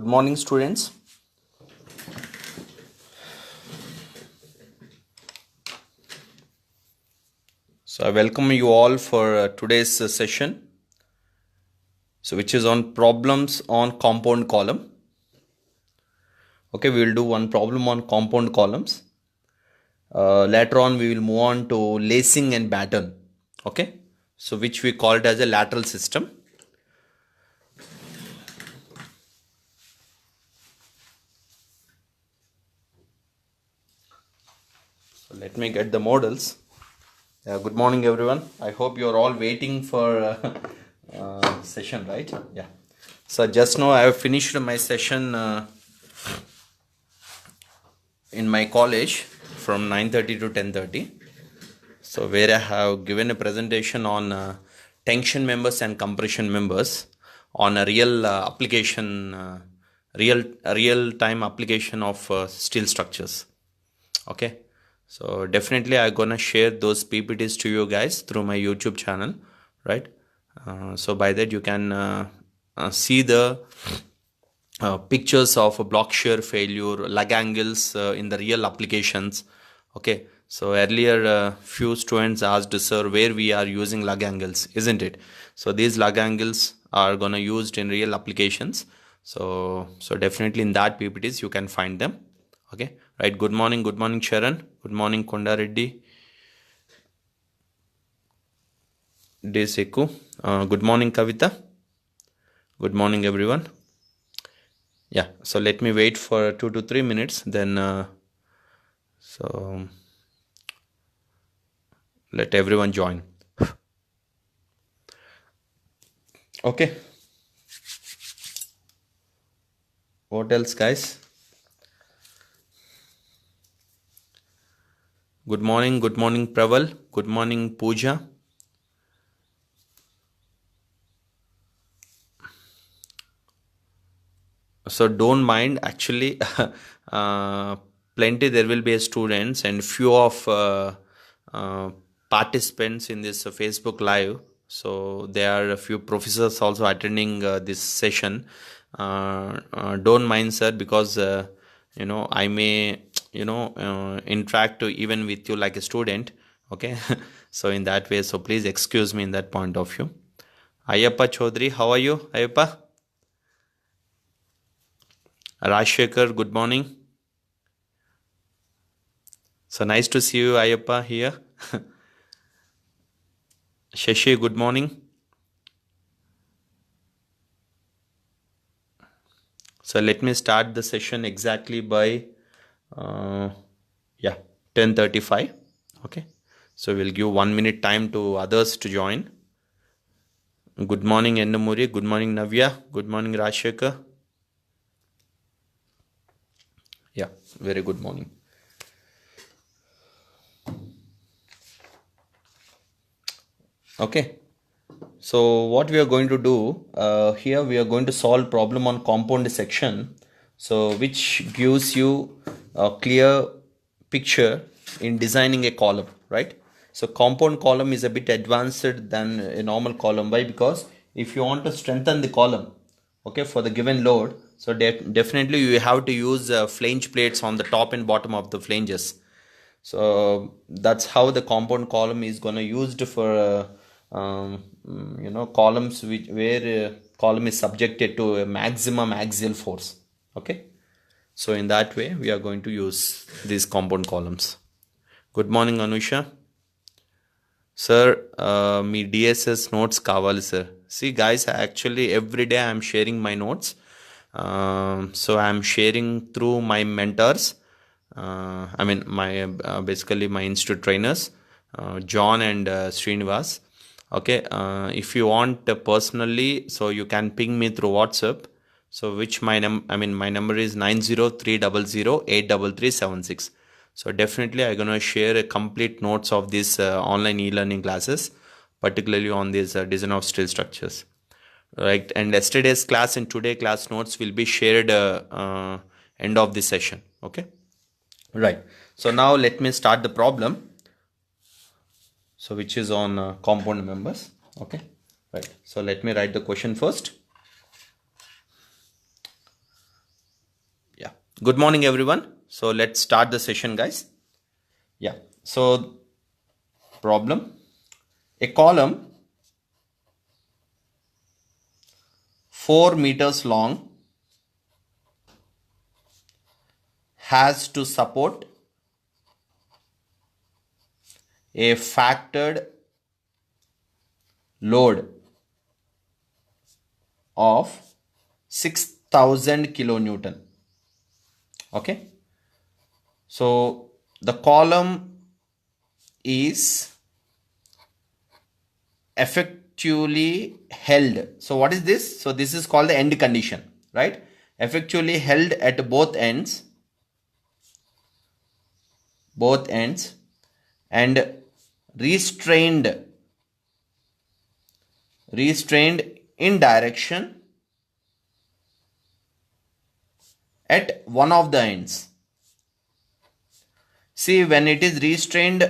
morning, students. So I welcome you all for today's session. So which is on problems on compound column. Okay, we will do one problem on compound columns. Later on we will move on to lacing and batten. Okay, so which we call it as a lateral system. So let me get the models. Good morning, everyone. I hope you are all waiting for session, right? Yeah. So just now I have finished my session in my college from 9:30 to 10:30. So where I have given a presentation on tension members and compression members on a real application, real time application of steel structures. Okay. So definitely I'm gonna share those PPTs to you guys through my YouTube channel, right? So by that you can see the pictures of a block shear failure, lag angles in the real applications. Okay, so earlier few students asked, sir, where we are using lag angles, isn't it? So these lag angles are gonna used in real applications. So definitely in that PPTs you can find them. Okay, right. Good morning, Sharan. Good morning, Konda Reddy. Deseku. Good morning, Kavita. Good morning, everyone. Yeah, so let me wait for 2 to 3 minutes, then so let everyone join. Okay, what else, guys? Good morning, Praval. Good morning, Pooja. So don't mind, actually plenty there will be students and few of participants in this Facebook live. So there are a few professors also attending this session. Don't mind, sir, because I may interact even with you like a student. Okay. So in that way, so please excuse me in that point of view. Ayappa Chaudhary, how are you, Ayappa? Rajshekar, good morning. So nice to see you, Ayappa, here. Shashi, good morning. So let me start the session exactly by 10:35. Okay. So we'll give 1 minute time to others to join. Good morning, Endamuri. Good morning, Navya. Good morning, Rajshekar. Yeah, very good morning. Okay. So what we are going to do here, we are going to solve problem on compound section. So which gives you a clear picture in designing a column, right? So compound column is a bit advanced than a normal column. Why? Because if you want to strengthen the column, okay, for the given load, so definitely you have to use flange plates on the top and bottom of the flanges. So that's how the compound column is gonna used for columns where column is subjected to a maximum axial force. Okay, so in that way we are going to use these compound columns. Good morning, Anusha. Sir, me DSS notes kavali, sir. See, guys, actually every day I'm sharing my notes. So I'm sharing through my mentors. I mean, my basically my institute trainers, John and Srinivas. Okay, if you want personally, so you can ping me through WhatsApp. So which my number is 90300883376. So definitely I'm gonna share a complete notes of this online e-learning classes, particularly on this design of steel structures. Right, and yesterday's class and today class notes will be shared end of this session. Okay, right. So now let me start the problem. So which is on compound members. Okay, right. So let me write the question first. Good morning, everyone. So let's start the session, guys. Yeah. So problem: a column 4 meters long has to support a factored load of 6,000 kilonewton. Okay. So the column is effectively held. So what is this? So this is called the end condition, right? Effectively held at both ends, and restrained in direction at one of the ends. See, when it is restrained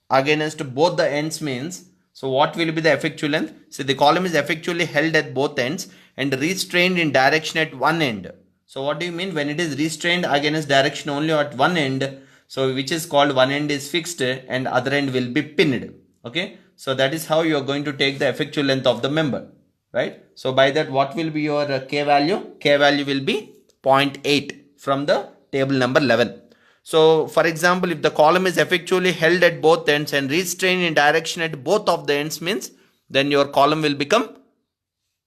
against both the ends means, so what will be the effectual length? See, the column is effectually held at both ends and restrained in direction at one end. So what do you mean when it is restrained against direction only at one end? So which is called one end is fixed and other end will be pinned. Okay. So that is how you are going to take the effectual length of the member, right? So by that, what will be your K value? K value will be 0.8 from the table number 11. So for example, if the column is effectually held at both ends and restrained in direction at both of the ends means, then your column will become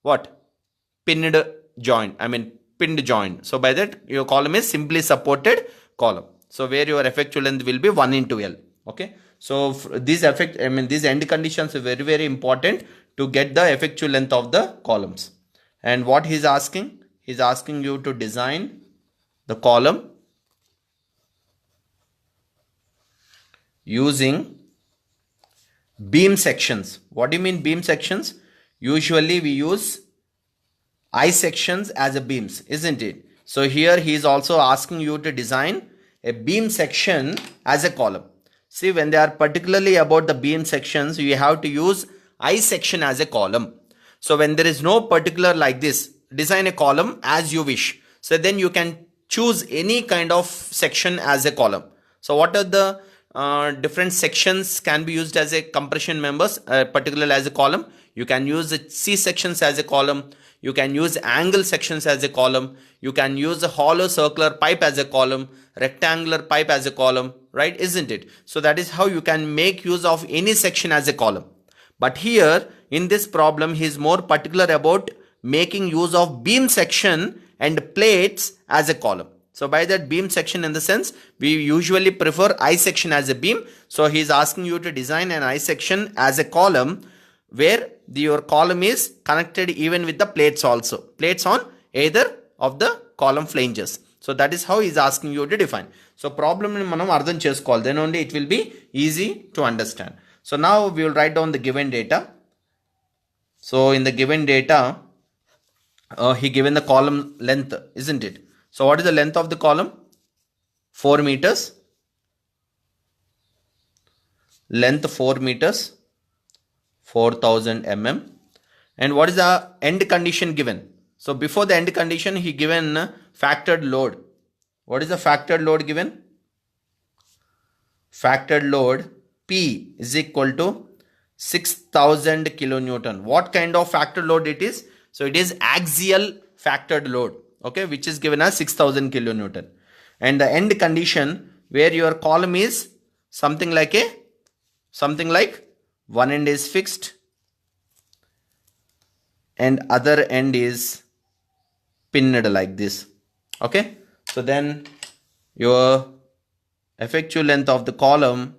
what? Pinned joint. Pinned joint. So by that, your column is simply supported column. So where your effectual length will be 1 into L. Okay. So these these end conditions are very, very important to get the effectual length of the columns. And what he's asking? He's asking you to design the column using beam sections. What do you mean beam sections? Usually we use I sections as a beams, isn't it? So here he is also asking you to design a beam section as a column. See, when they are particularly about the beam sections, you have to use I section as a column. So when there is no particular like this, design a column as you wish. So then you can choose any kind of section as a column. So what are the different sections can be used as a compression members, particularly as a column? You can use the C sections as a column. You can use angle sections as a column. You can use a hollow circular pipe as a column, rectangular pipe as a column, right? Isn't it? So that is how you can make use of any section as a column. But here in this problem, he is more particular about making use of beam section and plates as a column. So by that beam section, in the sense, we usually prefer I section as a beam. So he is asking you to design an I section as a column where your column is connected even with the plates also. Plates on either of the column flanges. So that is how he is asking you to define. So problem ni manam ardham chesukovali, then only it will be easy to understand. So now we will write down the given data. So in the given data, he given the column length, isn't it? So what is the length of the column? 4 meters. Length 4 meters. 4000 mm. And what is the end condition given? So before the end condition, he given factored load. What is the factored load given? Factored load P is equal to 6,000 kilonewton. What kind of factored load it is? So it is axial factored load, okay, which is given as 6,000 kilonewton. And the end condition where your column is something like one end is fixed and other end is pinned like this. Okay. So then your effective length of the column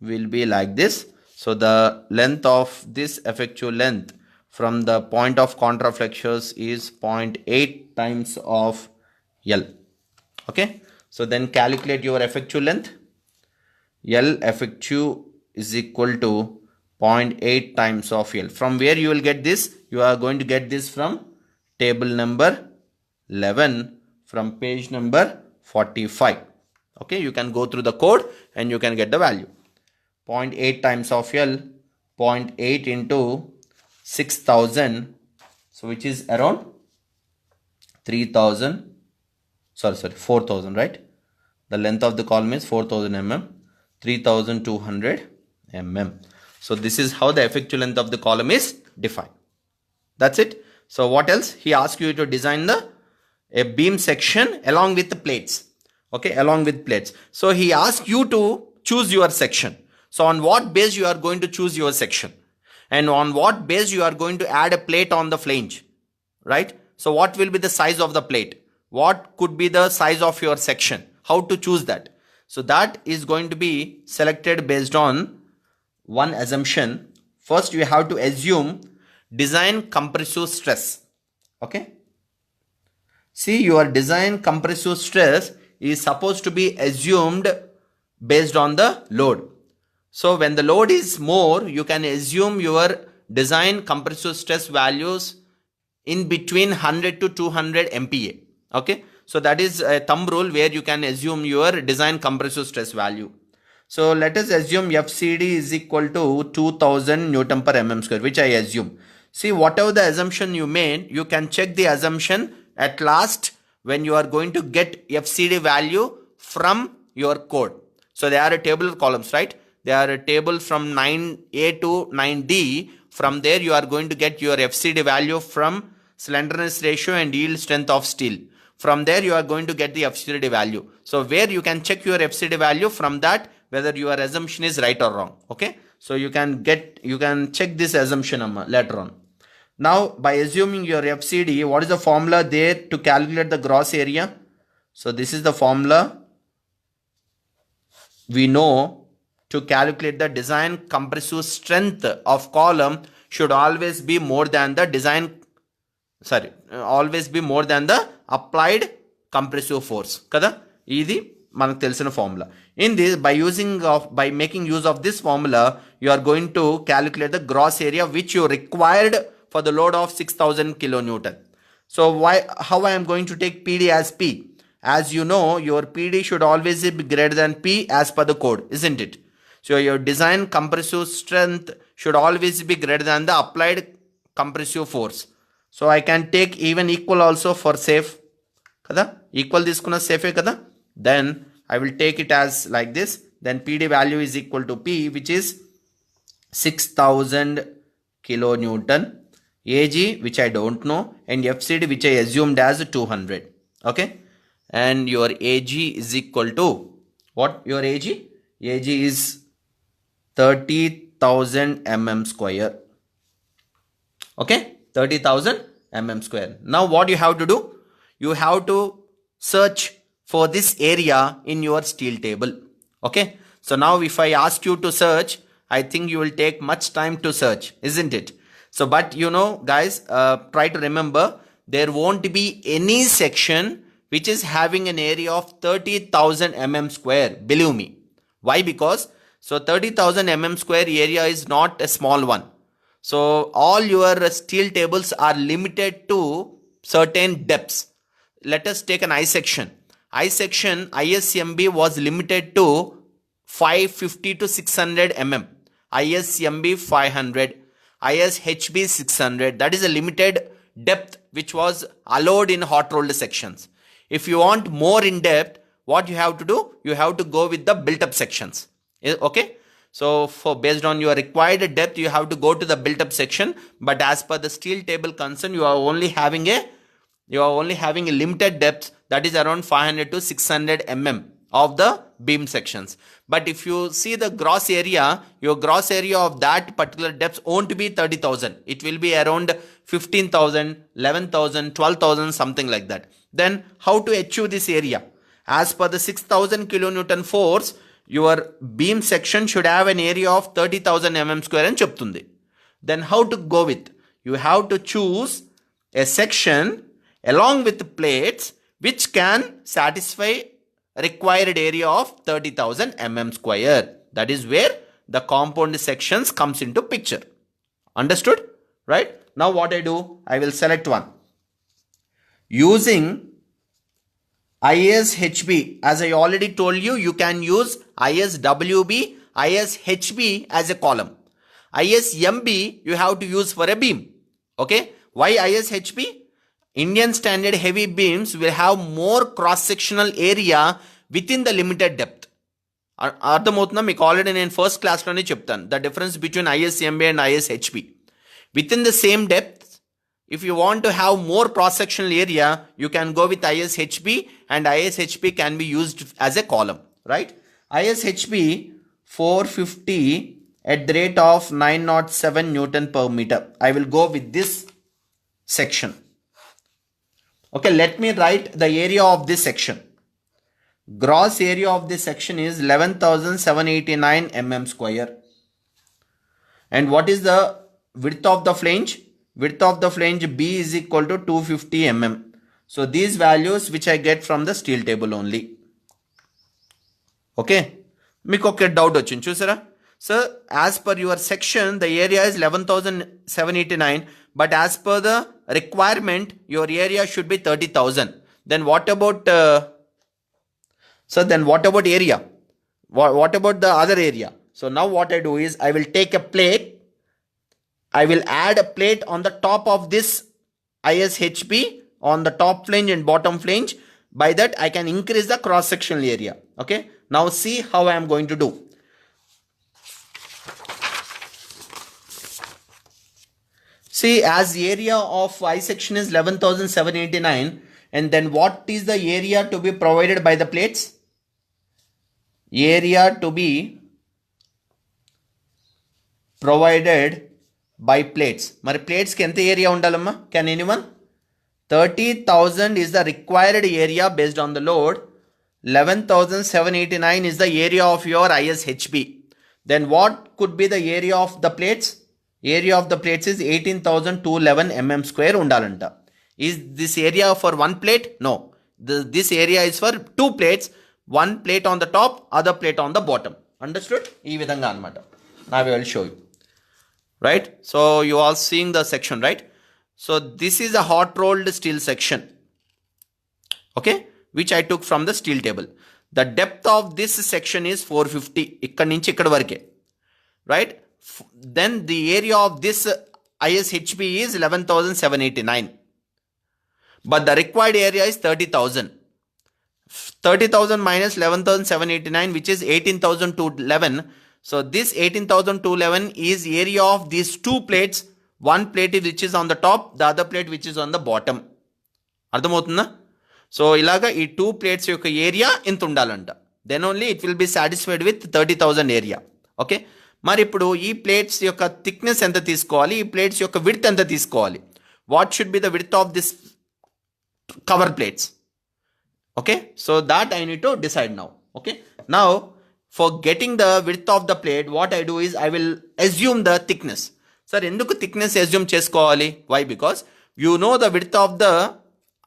will be like this. So the length of this effective length from the point of contraflexures is 0.8 times of L. Okay. So then calculate your effective length. L effective is equal to 0.8 times of L. From where you will get this? You are going to get this from table number 11 from page number 45. Okay, you can go through the code and you can get the value. 0.8 times of L, 0.8 into 6,000, so which is around 3,000 4000, right? The length of the column is 4000 mm, 3200 mm. So this is how the effective length of the column is defined. That's it. So what else? He asks you to design a beam section along with the plates. Okay, along with plates. So he asks you to choose your section. So on what base you are going to choose your section? And on what base you are going to add a plate on the flange, right? So what will be the size of the plate? What could be the size of your section? How to choose that? So that is going to be selected based on one assumption. First, you have to assume design compressive stress. Okay. See, your design compressive stress is supposed to be assumed based on the load. So when the load is more, you can assume your design compressive stress values in between 100 to 200 MPa. Okay. So that is a thumb rule where you can assume your design compressive stress value. So let us assume FCD is equal to 2000 Newton per mm square, which I assume. See, whatever the assumption you made, you can check the assumption at last when you are going to get FCD value from your code. So they are a table columns, right? They are a table from 9A to 9D. From there, you are going to get your FCD value from slenderness ratio and yield strength of steel. From there, you are going to get the FCD value. So where you can check your FCD value from that, whether your assumption is right or wrong. Okay. So you can check this assumption later on. Now, by assuming your FCD, what is the formula there to calculate the gross area? So this is the formula we know to calculate the design compressive strength of column should always be more than the applied compressive force. Kada? Idi manaku telisina formula. In this, by making use of this formula, you are going to calculate the gross area which you required for the load of 6000 kilonewton. So how I am going to take PD as P? As you know, your PD should always be greater than P as per the code, isn't it? So your design compressive strength should always be greater than the applied compressive force. So I can take even equal also for safe. Kada? Equal తీసుకున్న safe kada? Then I will take it as like this. Then PD value is equal to P, which is 6000 kilonewton. AG, which I don't know, and FCD, which I assumed as 200. Okay. And your AG is equal to what? Your AG? AG is 30,000 mm square. Okay. 30,000 mm square. Now what you have to do? You have to search for this area in your steel table. Okay. So now if I ask you to search, I think you will take much time to search, isn't it? So, but you know, guys, try to remember there won't be any section which is having an area of 30,000 mm square. Believe me. Why? Because 30,000 mm square area is not a small one. So all your steel tables are limited to certain depths. Let us take an I section. I section ISMB was limited to 550 to 600 mm. ISMB 500. ISHB 600. That is a limited depth which was allowed in hot rolled sections. If you want more in depth, what you have to do? You have to go with the built up sections. Okay. So based on your required depth, you have to go to the built up section. But as per the steel table concern, you are only having a limited depth, that is around 500 to 600 mm of the beam sections. But if you see the gross area, your gross area of that particular depth won't be 30,000. It will be around 15,000, 11,000, 12,000, something like that. Then how to achieve this area? As per the 6,000 kilonewton force, your beam section should have an area of 30,000 mm square and cheptundi. Then how to go with? You have to choose a section along with the plates which can satisfy required area of 30,000 mm square. That is where the compound sections comes into picture. Understood? Right? Now what I do? I will select one. Using ISHB, as I already told you, you can use ISWB, ISHB as a column. ISMB you have to use for a beam. Okay? Why ISHB? Indian standard heavy beams will have more cross-sectional area within the limited depth. అర్థమవుతుందా మీకు? Already నేను first క్లాస్లోనే చెప్తాను the difference between ISMB and ISHB. Within the same depth, if you want to have more cross-sectional area, you can go with ISHB, and ISHB can be used as a column, right? ISHB 450 at the rate of 907 Newton per meter. I will go with this section. Okay, let me write the area of this section. Gross area of this section is 11,789 mm square. And what is the width of the flange? Width of the flange B is equal to 250 mm. So these values which I get from the steel table only. Okay. మీకు ఒక doubt వచ్చింది చూసారా? Sir, as per your section, the area is 11,789, but as per the requirement, your area should be 30,000. Then what about, then what about area? What about the other area? So now what I do is, I will take a plate, I will add a plate on the top of this ISHB on the top flange and bottom flange. By that, I can increase the cross-sectional area. Okay. Now see how I am going to do. See, as the area of I section is 11,789, and then what is the area to be provided by the plates? Area to be provided by plates. మరి plates కి ఎంత area ఉండాలమ్మా? Can anyone? 30,000 is the required area based on the load. 11,789 is the area of your ISHB. Then what could be the area of the plates? Area of the plates is 18,211 mm square undalanta. Is this area for one plate? No. This area is for two plates. One plate on the top, other plate on the bottom. Understood? Ee vidhanga anamata. Now I will show you. Right? So you all seeing the section, right? So this is a hot rolled steel section. Okay? Which I took from the steel table. The depth of this section is 450. Ikkad nunchi ikkad varake. Right? Then the area of this ISHB is 11,789. But the required area is 30,000. 30,000 minus 11,789, which is 18,211. So this 18,211 is area of these two plates. One plate which is on the top, the other plate which is on the bottom. అర్థమవుతుందా? So ఇలాగా ఈ two plates యొక్క area ఇంత ఉండాలంట. Then only it will be satisfied with 30,000 area. Okay. మరి ఇప్పుడు ఈ plates యొక్క థిక్నెస్ ఎంత తీసుకోవాలి? ఈ ప్లేట్స్ యొక్క విడ్త్ ఎంత తీసుకోవాలి? What should be the width of this cover plates? Okay, so that I need to decide now. Okay, now for getting the width of the plate, what I do is I will assume the thickness. Sir, enduku thickness assume chesukovali? Why? Because you know the width of the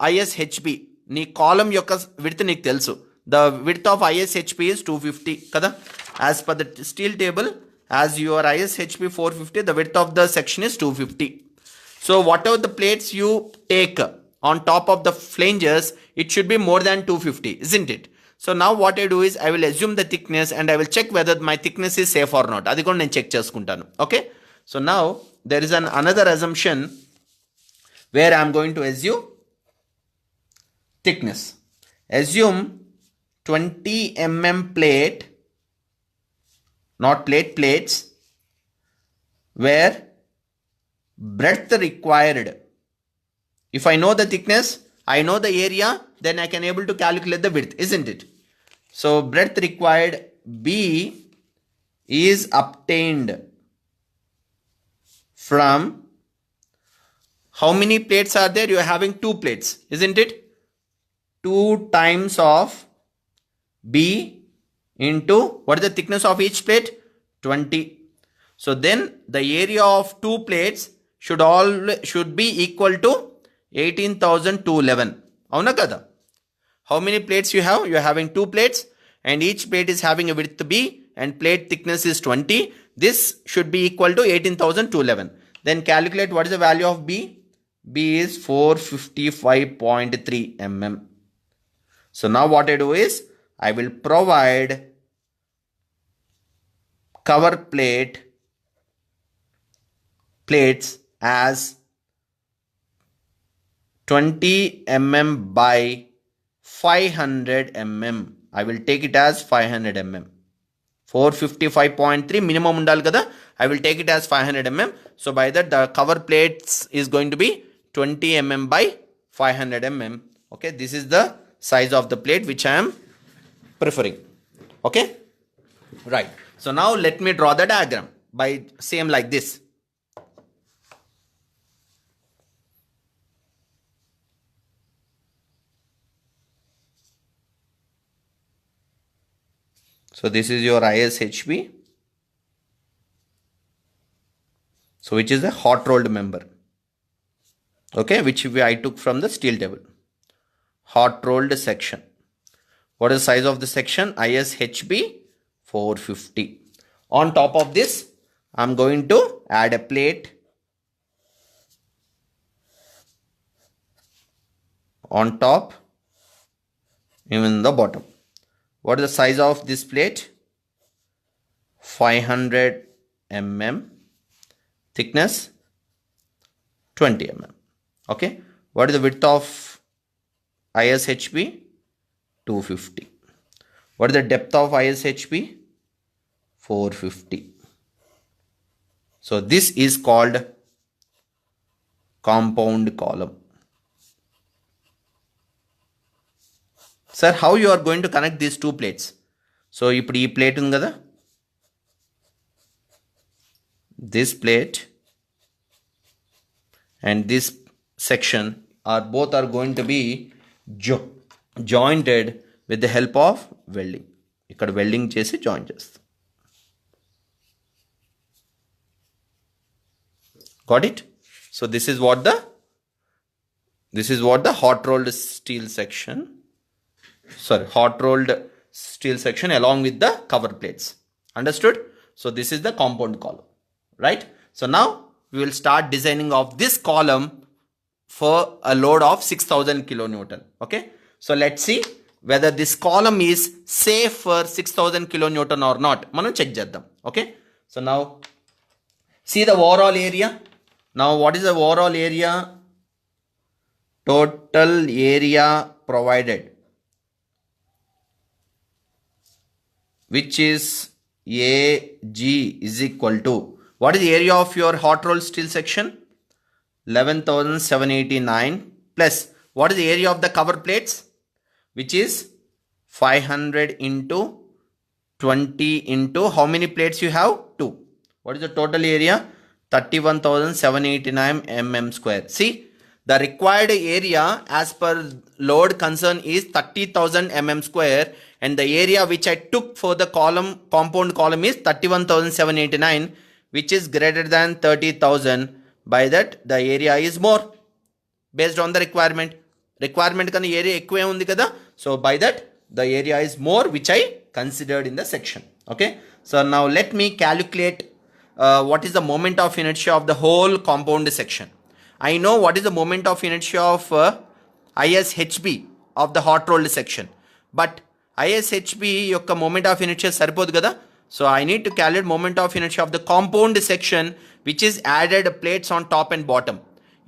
ISHB. Nee column yokka width neeku telusu. The width of ISHB is 250 kada. As per the steel table, as your ISHB 450, the width of the section is 250. So whatever the plates you take on top of the flanges, it should be more than 250, isn't it? So now what I do is I will assume the thickness and I will check whether my thickness is safe or not. Adi kuda nenu check cheskuntanu. Okay, so now there is another assumption where I am going to assume thickness. Assume 20 mm plate, not plates, where breadth required. If I know the thickness, I know the area, then I can able to calculate the width, isn't it? So breadth required B is obtained from how many plates are there? You are having two plates, isn't it? 2 times of B into what is the thickness of each plate? 20. So then the area of two plates should be equal to 18,211. Avuna kada? How many plates you have? You are having two plates and each plate is having a width B and plate thickness is 20. This should be equal to 18,211. Then calculate what is the value of B. B is 455.3 mm. So now what I do is I will provide cover plates as 20 mm by 500 mm. I will take it as 500 mm. 455.3 minimum undal kada. I will take it as 500 mm. So by that the cover plates is going to be 20 mm by 500 mm. Okay, this is the size of the plate which I am preferring. Okay, right. So now let me draw the diagram by same like this. So this is your ISHB. So which is a hot rolled member. Okay, which I took from the steel table. Hot rolled section. What is the size of the section? ISHB 450. On top of this, I'm going to add a plate on top, even the bottom. What is the size of this plate? 500 mm. Thickness 20 mm. Okay. What is the width of ISHB? 250. What is the depth of ISHB? 450. So this is called compound column. Sir, how you are going to connect these two plates? So ఇప్పుడు ఈ plate ఉంది కదా, this plate and this section are both are going to be jointed with the help of welding. ఇక్కడ welding చేసి join చేస్తాం. Got it? So this is what the hot rolled steel section, hot rolled steel section along with the cover plates. Understood? So this is the compound column, right? So now we will start designing of this column for a load of 6000 kilonewton. Okay, so let's see whether this column is safe for 6000 kilonewton or not. Manam check cheddam. Okay, so now see the overall area. Now what is the overall area? Total area provided, which is AG is equal to, what is the area of your hot rolled steel section? 11,789 plus what is the area of the cover plates, which is 500 into 20 into how many plates you have? 2. What is the total area? 31,789 mm square. See, the required area as per load concern is 30,000 mm square, and the area which I took for the compound column is 31,789, which is greater than 30,000. By that the area is more based on the requirement. Requirement kana area ekkuve undi kada. So by that the area is more, which I considered in the section. Okay. So now let me calculate what is the moment of inertia of the whole compound section. I know what is the moment of inertia of ISHB of the hot rolled section, but ISHB యొక్క moment of inertia సరిపోదు కదా. So I need to calculate moment of inertia of the compound section, which is added plates on top and bottom.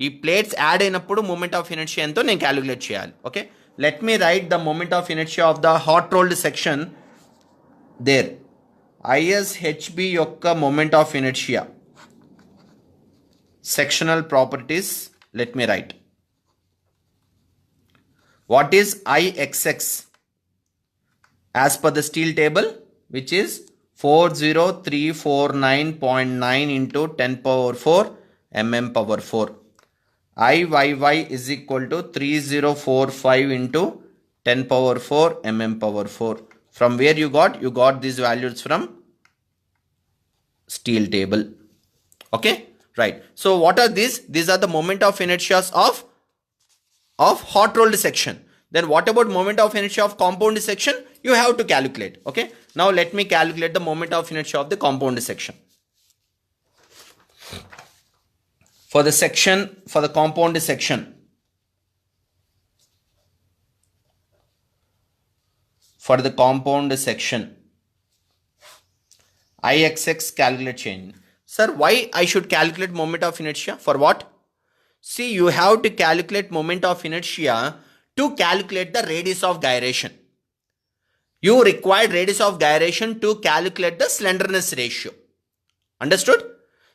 ఈ plates add అయినప్పుడు moment of inertia ఎంతో నేను calculate చేయాలి. Okay, let me write the moment of inertia of the hot rolled section there. ISHB యొక్క moment of inertia, sectional properties, let me write. What is IXX as per the steel table, which is 40349.9 into 10 power 4 mm power 4. IYY is equal to 3045 into 10 power 4 mm power 4. From where you got these values from steel table. Okay, right. So what are these? These are the moment of inertias of hot rolled section. Then what about moment of inertia of compound section? You have to calculate. Okay, now let me calculate the moment of inertia of the compound section. For the compound section, IXX calculate change. Sir, why I should calculate moment of inertia? For what? See, you have to calculate moment of inertia to calculate the radius of gyration. You required radius of gyration to calculate the slenderness ratio. Understood?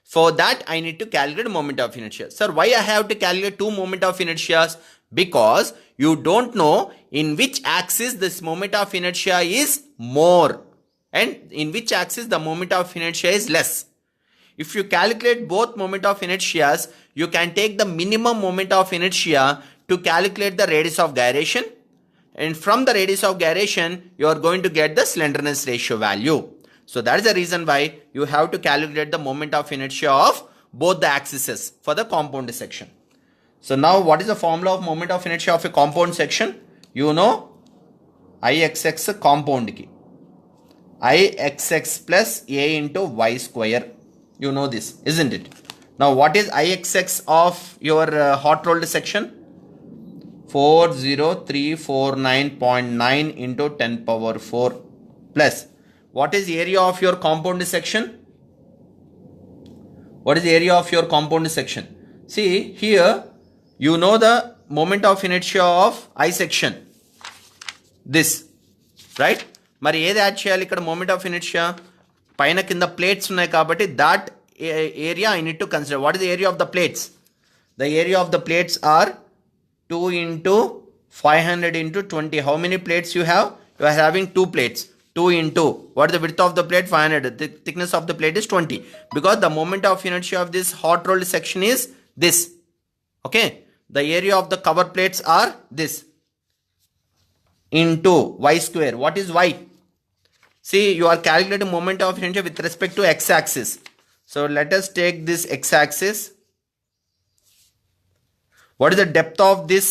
For that, I need to calculate moment of inertia. Sir, why I have to calculate two moment of inertias? Because you don't know in which axis this moment of inertia is more and in which axis the moment of inertia is less. If you calculate both moment of inertias, you can take the minimum moment of inertia to calculate the radius of gyration. And from the radius of gyration, you are going to get the slenderness ratio value. So that is the reason why you have to calculate the moment of inertia of both the axes for the compound section. So now what is the formula of moment of inertia of a compound section? You know Ixx compound ki. Ixx plus A into Y square. You know this, isn't it? Now what is Ixx of your hot rolled section? 40349.9 into 10 power 4 plus. What is area of your compound section? What is the area of your compound section? See here, you know the moment of inertia of I section. This, right? మరి ఏది add చేయాలి ఇక్కడ moment of inertia? పైన కింద plates ఉన్నాయి కాబట్టి that area I need to consider. What is the area of the plates? The area of the plates are 2 into 500 into 20. How many plates you have? You are having 2 plates. 2 into, what is the width of the plate? 500. The thickness of the plate is 20. Because the moment of inertia of this hot rolled section is this. Okay. The area of the cover plates are this. Into y square. What is y? See, you are calculating moment of inertia with respect to x-axis. So let us take this x-axis. What is the depth of this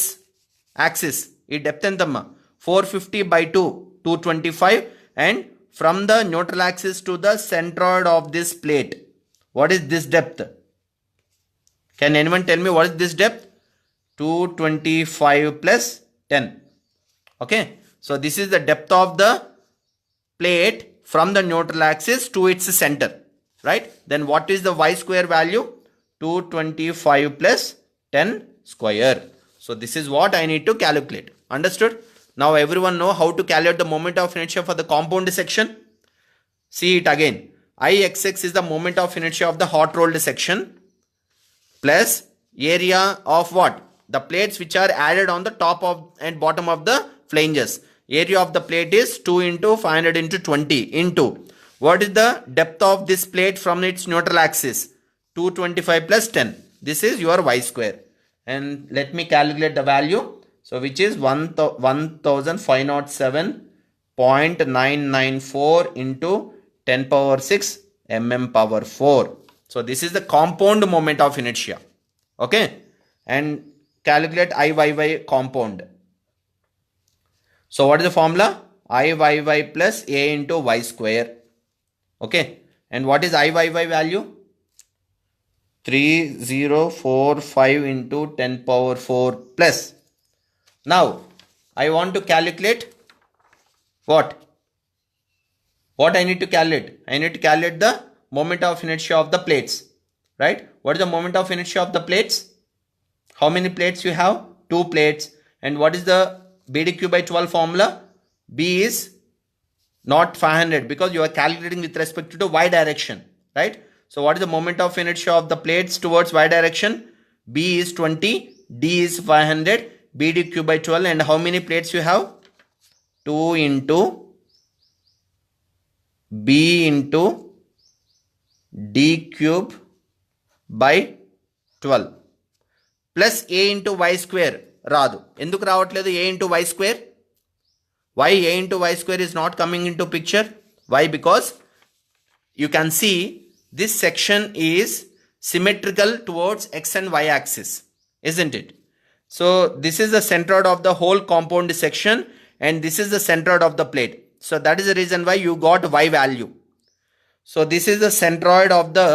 axis? This depth entamma 450 by 2, 225, and from the neutral axis to the centroid of this plate, what is this depth? Can anyone tell me what is this depth? 225 plus 10. Okay, so this is the depth of the plate from the neutral axis to its center, right? Then what is the y square value? 225 plus 10 square. So this is what I need to calculate. Understood? Now everyone know how to calculate the moment of inertia for the compound section. See it again. Ixx is the moment of inertia of the hot rolled section plus area of what? The plates which are added on the top of and bottom of the flanges. Area of the plate is 2 into 500 into 20 into what is the depth of this plate from its neutral axis? 225 plus 10. This is your y square. And let me calculate the value. So which is 1507.994 into 10 power 6 mm power 4. So this is the compound moment of inertia. Okay. And calculate Iyy compound. So what is the formula? Iyy plus A into y square. Okay. And what is Iyy value? 3045 into 10 power 4 plus. Now I want to calculate what? What I need to calculate? I need to calculate the moment of inertia of the plates. Right? What is the moment of inertia of the plates? How many plates you have? 2 plates. And what is the BDQ by 12 formula? B is not 500 because you are calculating with respect to the y direction. Right? So what is the moment of inertia of the plates towards y direction? B is 20, D is 500, BDQ by 12, and how many plates you have? 2 into B into D cube by 12 plus A into y square. రాదు. ఎందుకు రావట్లేదు A into y square? Why A into y square is not coming into picture? Why? Because you can see this section is symmetrical towards x and y axis, isn't it? So this is the centroid of the whole compound section and this is the centroid of the plate. So that is the reason why you got y value. So this is the centroid of the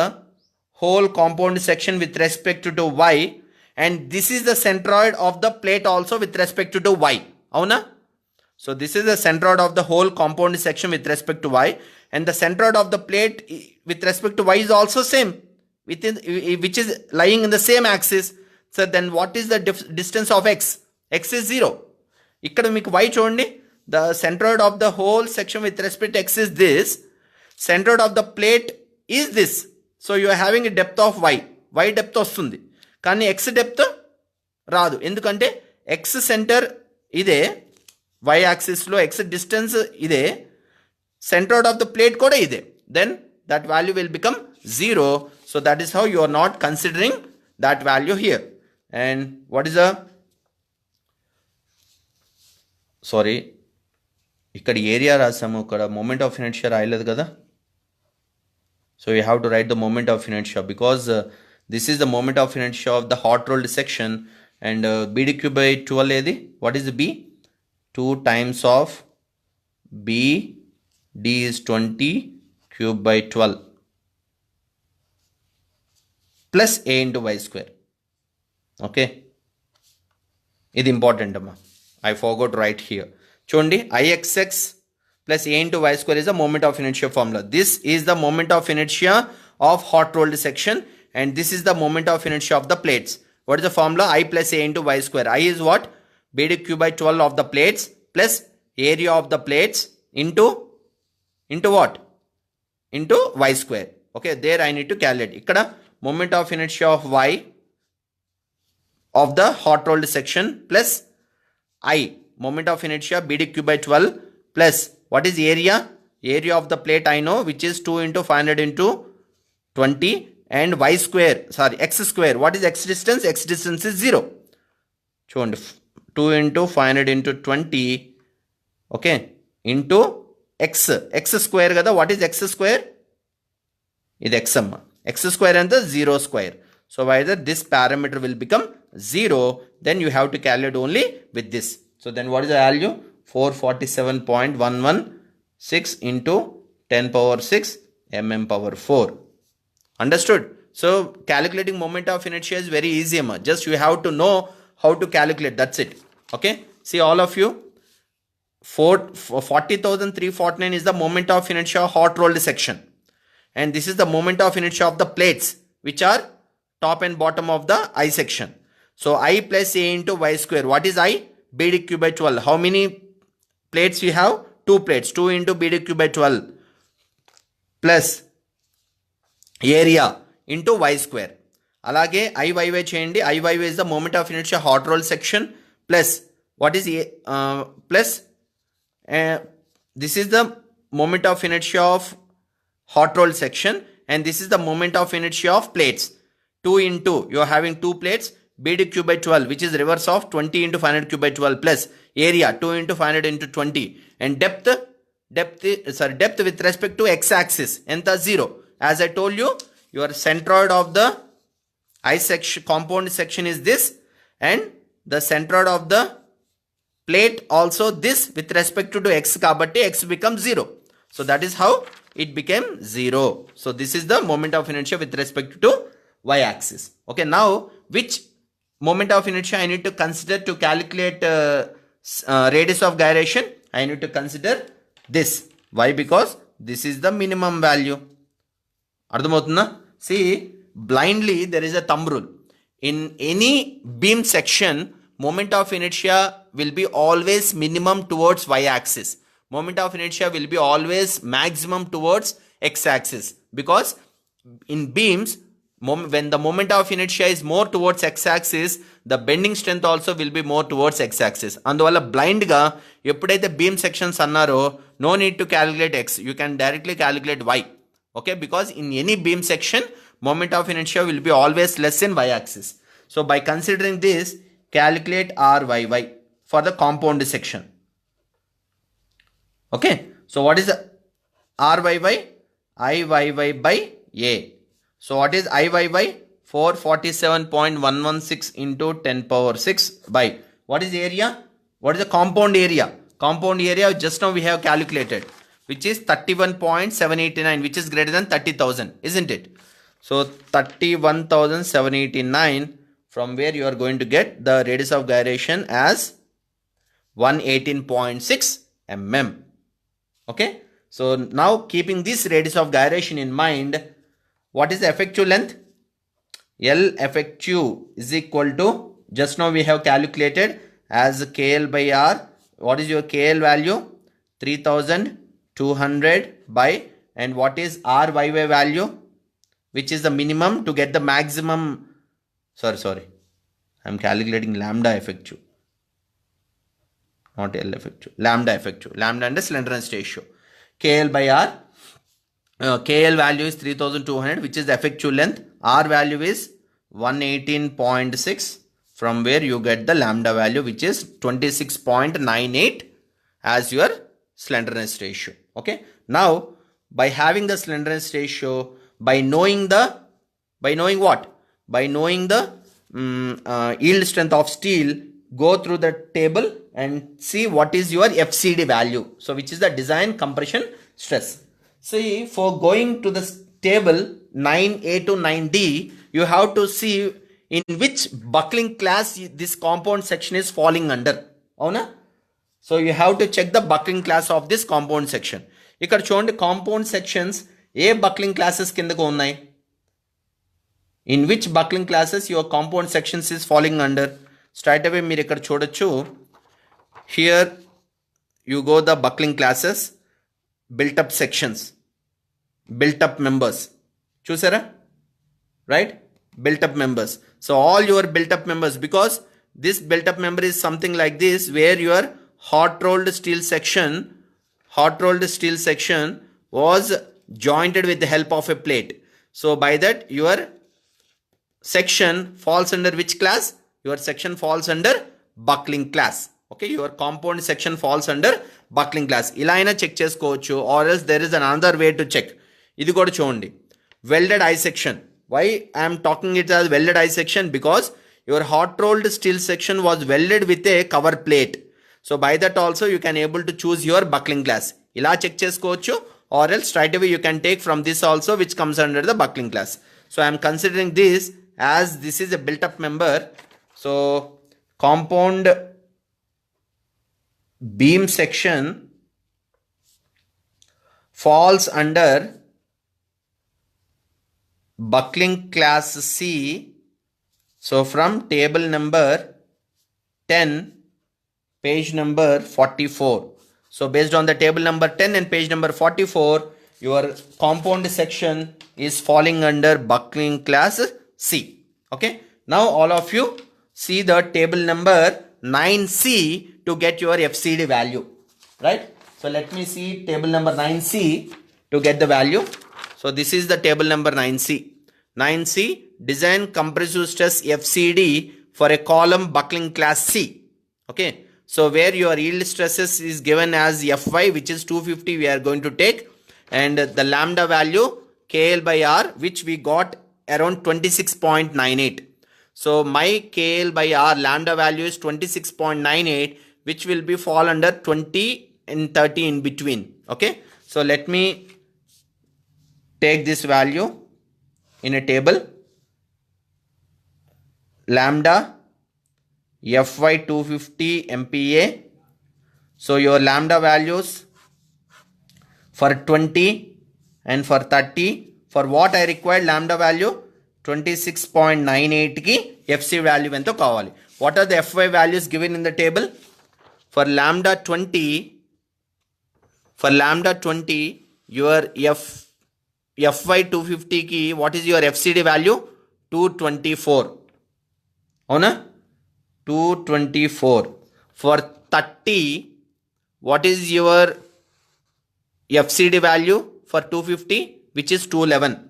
whole compound section with respect to y, and this is the centroid of the plate also with respect to y. Avuna? So this is the centroid of the whole compound section with respect to y, and the centroid of the plate with respect to y is also same, which is lying in the same axis. So then what is the distance of x? X is 0. ఇక్కడ మీకు y చూడండి, the centroid of the whole section with respect to x is this, centroid of the plate is this. So you are having a depth of y depth వస్తుంది, కానీ x depth రాదు. ఎందుకంటే x centre ఇదే, y యాక్సిస్లో x distance ఇదే, centroid of the plate కూడా ఇదే, then that value will become 0. So that is how you are not considering that value here. And what is the, sorry, ఇక్కడ area రాసాము, ఇక్కడ moment of inertia రాయలేదు కదా. So you have to write the moment of inertia, because this is the moment of inertia of the hot rolled section, and bdq by 12 ఏది, what is the b? 2 times of b, d is 20 cube by 12 plus a into y square. Okay, ఇది important అమ్మా, I forgot to write here. చూడండి, Ixx plus a into y square is the moment of inertia formula. This is the moment of inertia of hot rolled section, and this is the moment of inertia of the plates. What is the formula? I plus a into y square. I is what? bd q by 12 of the plates plus area of the plates into what? Into y square. Okay, there I need to calculate. ikkada moment of inertia of y of the hot rolled section plus I, moment of inertia bd q by 12 plus what is area? Area of the plate I know, which is 2 into 500 into 20, and y square, sorry, x square. What is x distance? X distance is 0. చూడండి, 2 into 500 into 20, okay, into x square కదా. What is x square? ఇది x అమ్మ. x square and the 0 square. So either this parameter will become 0, then you have to calculate only with this. So then what is the value? 447.116 into 10 power 6 mm power 4. Understood? So calculating moment of inertia is very easy, amma. Just you have to know how to calculate, that's it. Okay, see all of you, 40,349 is the moment of inertia of hot rolled section, and this is the moment of inertia of the plates, which are top and bottom of the I section. So I plus a into y square. What is I? bd q by 12. How many plates we have? 2 plates. 2 into bd q by 12 plus area into y square. అలాగే IYY చేయండి. IYY is the moment of inertia hot roll section plus what is plus this is the moment of inertia of hot roll section, and this is the moment of inertia of plates. 2 into, you are having 2 plates, bd q by 12, which is reverse of 20 into 500 q by 12 plus area 2 into 500 into 20, and depth with respect to x axis enta 0. As I told you, your centroid of the I section, compound section is this, and the centroid of the plate also this with respect to x kabatti x becomes 0. So that is how it became 0. So this is the moment of inertia with respect to y axis. Okay, now which moment of inertia I need to consider to calculate radius of gyration? I need to consider this. Why? Because this is the minimum value. అర్థమవుతుందా? See, blindly there is a thumb rule. In any beam section, moment of inertia will be always minimum towards y axis. Moment of inertia will be always maximum towards x axis, because in beams, when the moment of inertia is more towards x axis, the bending strength also will be more towards x axis. అందువల్ల blind గా ఎప్పుడైతే beam sections అన్నారో, no need to calculate x, you can directly calculate y. Okay, because in any beam section, moment of inertia will be always less in y axis. So by considering this, calculate RYY for the compound section. Okay, so what is the RYY? IYY by A. So what is IYY? 447.116 into 10 power 6 by, what is the area? What is the compound area? Compound area just now we have calculated, which is 31.789, which is greater than 30,000, isn't it? So 31,789, from where you are going to get the radius of gyration as 118.6 mm. Okay, so now keeping this radius of gyration in mind, what is the effective length? L effective is equal to, just now we have calculated as KL by R. What is your KL value? 3200 by, and what is RYY value, which is the minimum to get the maximum. Sorry, I'm calculating lambda effective, not L effective. Lambda effective, lambda and the slenderness ratio. KL by R, KL value is 3200, which is the effective length. R value is 118.6, from where you get the lambda value, which is 26.98 as your slenderness ratio. Okay, now by having the slenderness ratio, by knowing what, by knowing the yield strength of steel, go through the table and see what is your FCD value, so which is the design compression stress. See, for going to the table 9A to 9D, you have to see in which buckling class this compound section is falling under. Avuna? So you have to check the buckling class of this compound section. ఇక్కడ చూడండి, compound sections ఏ buckling classes కిందకు ఉన్నాయి? In which buckling classes your compound sections is following under? Straight away మీరు ఇక్కడ చూడొచ్చు. Here you go the buckling classes, built-up sections, built-up members, చూసారా? Right, built-up members. So all your built-up members, because this built-up member is something like this, where your hot-rolled steel section was jointed with the help of a plate. So by that your section falls under which class? Your section falls under buckling class. Okay, your compound section falls under buckling class. ఇలా అయినా check చేసుకోవచ్చు, or else there is another way to check. ఇది కూడా చూడండి, welded eye section. Why I am talking it as welded eye section? Because your hot rolled steel section was welded with a cover plate. So by that also you can able to choose your buckling class. Ila check cheskochu, or else straight away you can take from this also, which comes under the buckling class. So I am considering this as this is a built up member. So compound beam section falls under buckling class C. So from table number 10, page number 44. So based on the table number 10 and page number 44, your compound section is falling under buckling class C. Okay, now all of you see the table number 9C to get your FCD value, right? So let me see table number 9C to get the value. So this is the table number 9C. 9C, design compressive stress FCD for a column buckling class C. Okay, so where your yield stresses is given as Fy, which is 250, we are going to take, and the lambda value KL by R, which we got around 26.98. So my KL by R lambda value is 26.98, which will be fall under 20 and 30 in between. Okay, so let me take this value in a table. Lambda Fy 250 MPa. So your lambda values for 20 and for 30, for what I required lambda value 26.98 ki FC value ento kavali. What are the Fy values given in the table? For lambda 20, your Fy 250 ki what is your FCD value? 224. Avuna? 224. For 30, what is your FCD value for 250? Which is 211.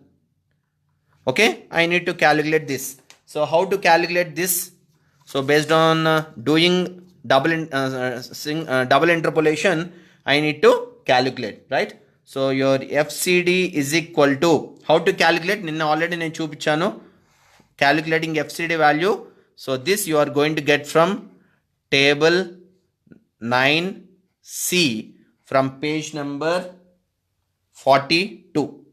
Okay, I need to calculate this. So how to calculate this? So based on doing double interpolation, I need to calculate, right? So your FCD is equal to, how to calculate? Ninna already nenu chupichanu calculating FCD value. So this you are going to get from table 9C from page number 42.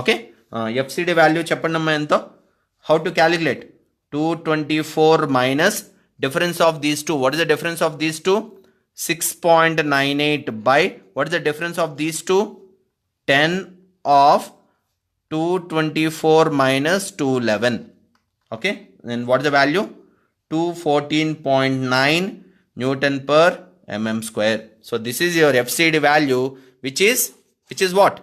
Okay, FCD value cheppandamma ento? How to calculate? 224 minus difference of these two. What is the difference of these two? 6.98 by, what is the difference of these two? 10 of 224 minus 211. Okay, then what is the value? 214.9 Newton per mm square. So this is your FCD value, which is what?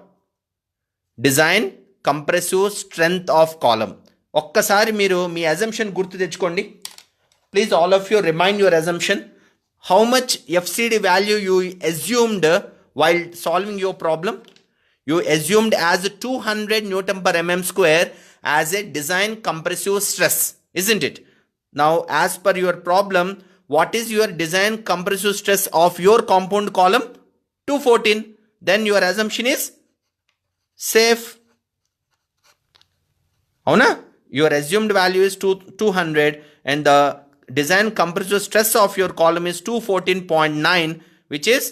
Design compressive strength of column. ఒక్కసారి మీరు మీ assumption గుర్తు తెచ్చుకోండి. Please all of you remind your assumption. How much FCD value you assumed while solving your problem? You assumed as 200 Newton per mm square as a design compressive stress, isn't it? Now, as per your problem, what is your design compressive stress of your compound column? 214. Then your assumption is safe. Avuna? Your assumed value is 200 and the design compressive stress of your column is 214.9, which is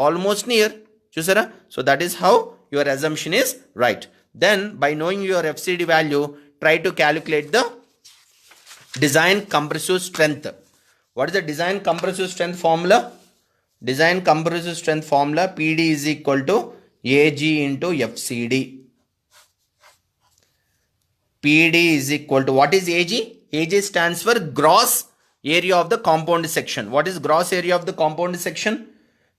almost near. Chusara? So that is how your assumption is right. Then by knowing your FCD value, try to calculate the design compressive strength. What is the design compressive strength formula? Design compressive strength formula, PD is equal to AG into FCD. PD is equal to, what is AG? AG stands for gross area of the compound section. What is gross area of the compound section?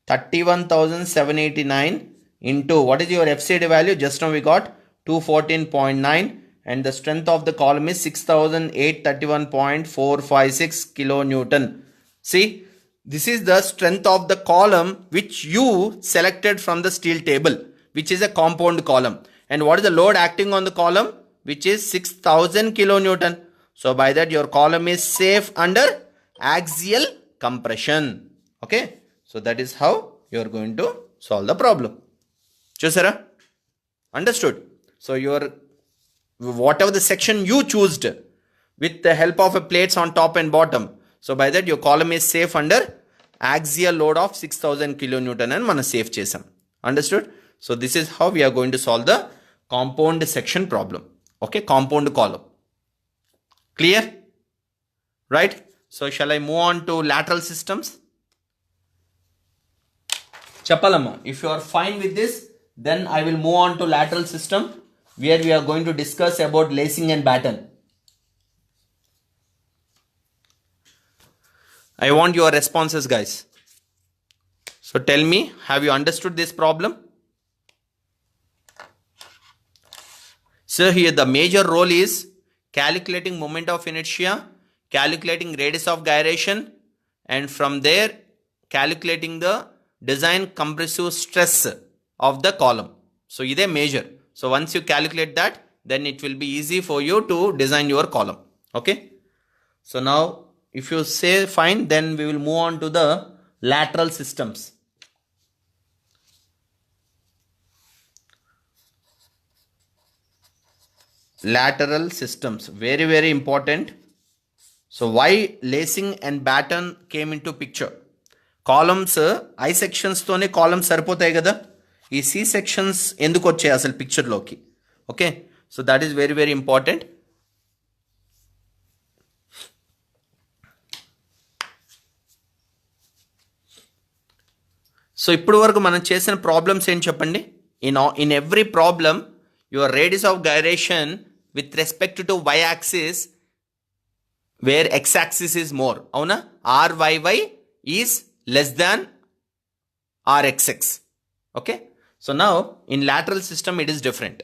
31,789 into, what is your FCD value? Just now we got 214.9 and the strength of the column is 6,831.456 kilonewton. See, this is the strength of the column which you selected from the steel table, which is a compound column. And what is the load acting on the column? Which is 6,000 kilonewton. So by that your column is safe under axial compression. Okay. So that is how you are going to solve the problem. Chusara? Understood? So your whatever the section you chose with the help of a plates on top and bottom. So by that your column is safe under axial load of 6,000 kilonewton and mana safe chesam. Understood? So this is how we are going to solve the compound section problem. Okay, compound column. Clear? Right? So shall I move on to lateral systems? Chappalama, if you are fine with this, then I will move on to lateral system, where we are going to discuss about lacing and batten. I want your responses, guys. So tell me, have you understood this problem? So here the major role is calculating moment of inertia, calculating radius of gyration, and from there calculating the design compressive stress of the column. So this is major. So once you calculate that, then it will be easy for you to design your column. Okay. So now if you say fine, then we will move on to the lateral systems. Lateral systems, very very important. So why lacing and batten came into picture? Columns I sections తోనే columns సరిపోతాయి కదా, ఈ C sections ఎందుకు వచ్చాయి అసలు picture లోకి? Okay, so that is very very important. So ఇప్పుడు వరకు మనం చేసిన ప్రాబ్లమ్స్ ఏం చెప్పండి? In every problem your radius of gyration with respect to y axis, where x axis is more, avuna, ryy is less than rxx. Okay, so now in lateral system it is different.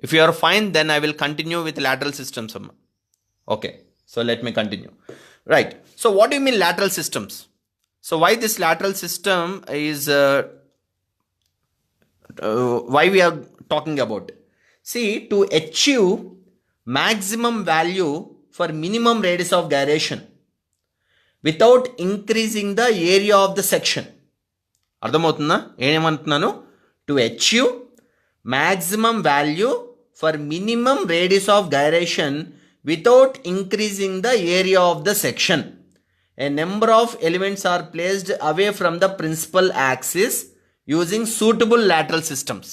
If you are fine, then I will continue with lateral systems. Okay, so let me continue. Right, so what do you mean lateral systems? So why this lateral system is why we are talking about? See, to achieve maximum value for minimum radius of gyration without increasing the area of the section. అర్థమవుతుందా ఏమంటున్నాను? To achieve maximum value for minimum radius of gyration without increasing the area of the section, a number of elements are placed away from the principal axis using suitable lateral systems.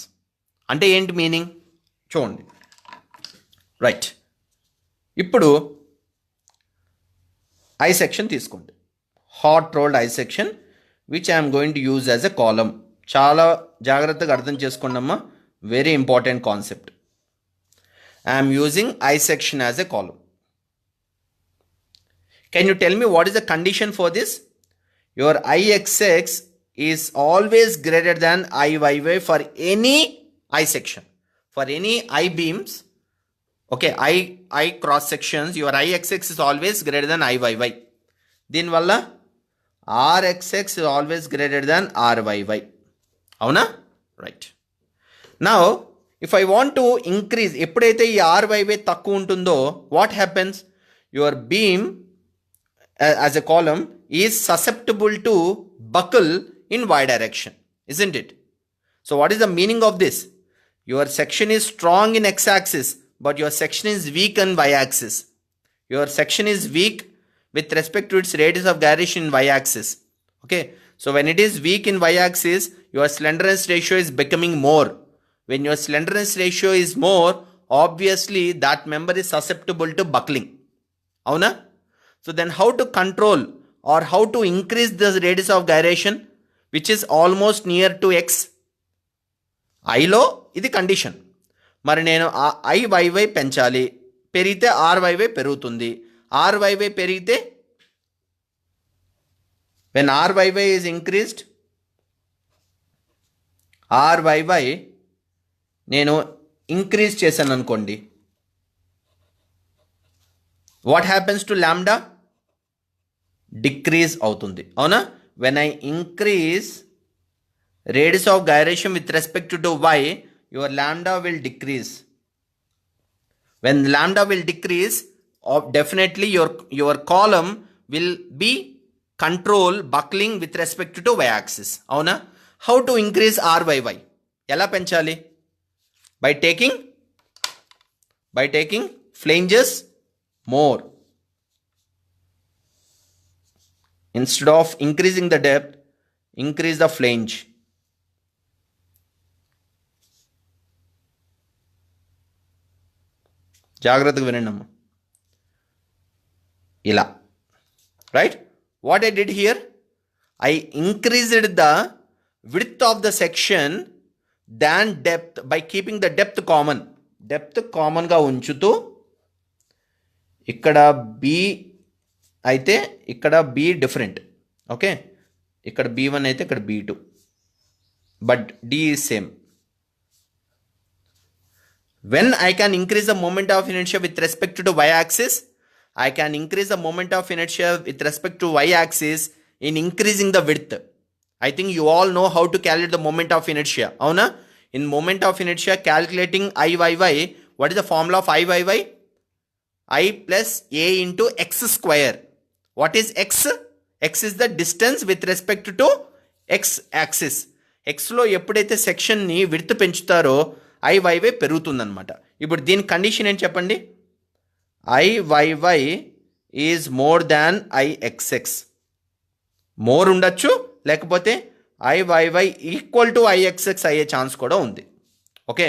అంటే ఏంటి meaning చూడండి. Right, ఇప్పుడు I section తీసుకోండి, hot rolled I section which I'm going to use as a column. చాలా జాగ్రత్తగా అర్థం చేసుకోండి అమ్మా, very important concept. I'm using I section as a column. Can you tell me what is the condition for this? Your Ixx is always greater than Iyy for any I section. For any I beams, okay, I cross sections, your Ixx is always greater than Iyy. Din valla Rxx is always greater than Ryy. Avuna? Right. Now, if I want to increase, ఎప్పుడైతే ఈ Ryy తక్కువ ఉంటుందో, what happens? Your beam as a column is susceptible to buckle in y direction, isn't it? So what is the meaning of this? Your section is strong in x-axis, but your section is weak in y-axis. Your section is weak with respect to its radius of gyration in y-axis. Okay, so when it is weak in y-axis, your slenderness ratio is becoming more. When your slenderness ratio is more, obviously that member is susceptible to buckling. Avuna? So then how to control or how to increase the radius of gyration, which is almost near to x? ఐలో ఇది condition. మరి నేను Iyy పెంచాలి, పెరిగితే Ryy పెరుగుతుంది. Ryy పెరిగితే, when Ryy is increased, Ryy నేను increase చేశాను అనుకోండి, what happens to lambda? Decrease అవుతుంది. అవునా? when I increase radius of gyration with respect to y, your lambda will decrease. When lambda will decrease, definitely your column will be control buckling with respect to y axis. Avuna? How to increase Ryy? ఎలా పెంచాలి? By taking flanges more. Instead of increasing the depth, increase the flange. జాగ్రత్తగా వినండి అమ్మ. ఇలా, right? What I did here, I increased the width of the section than depth by keeping the depth common. Depth కామన్గా ఉంచుతూ, ఇక్కడ B అయితే ఇక్కడ be different, okay, ఇక్కడ B1 అయితే ఇక్కడ B2, but D is same. When I can increase the moment of inertia with respect to y-axis, I can increase the moment of inertia with respect to y-axis in increasing the width. I think you all know how to calculate the moment of inertia. Avuna? In moment of inertia, calculating Iyy, what is the formula of Iyy? I plus a into x square. What is x? X is the distance with respect to x axis. X లో ఎప్పుడైతే సెక్షన్ని width పెంచుతారో Iyy పెరుగుతుందన్నమాట. ఇప్పుడు దీని condition ఏంటి చెప్పండి? Iyy is more than Ixx. More ఉండొచ్చు, లేకపోతే Iyy equal to Ixx అయ్యే chance కూడా ఉంది. Okay,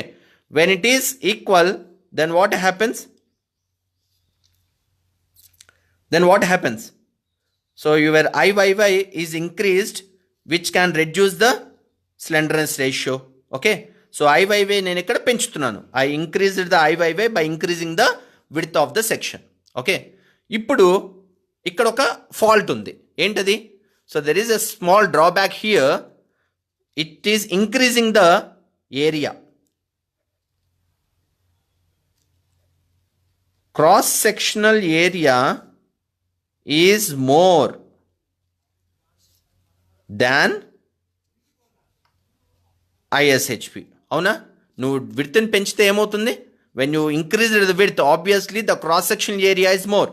when it is equal, then what happens? So your Iyy is increased, which can reduce the slenderness ratio. Okay, so Iyy నేను ఇక్కడ పెంచుతున్నాను. I increased the Iyy by increasing the width of the section. Okay, ఇప్పుడు ఇక్కడ ఒక fault ఉంది. ఏంటది? So there is a small drawback here. It is increasing the area. Cross sectional area is more than ISHP. అవునా? నువ్వు విడ్త్ని పెంచితే ఏమవుతుంది? When you increase the width, obviously the cross sectional area is more.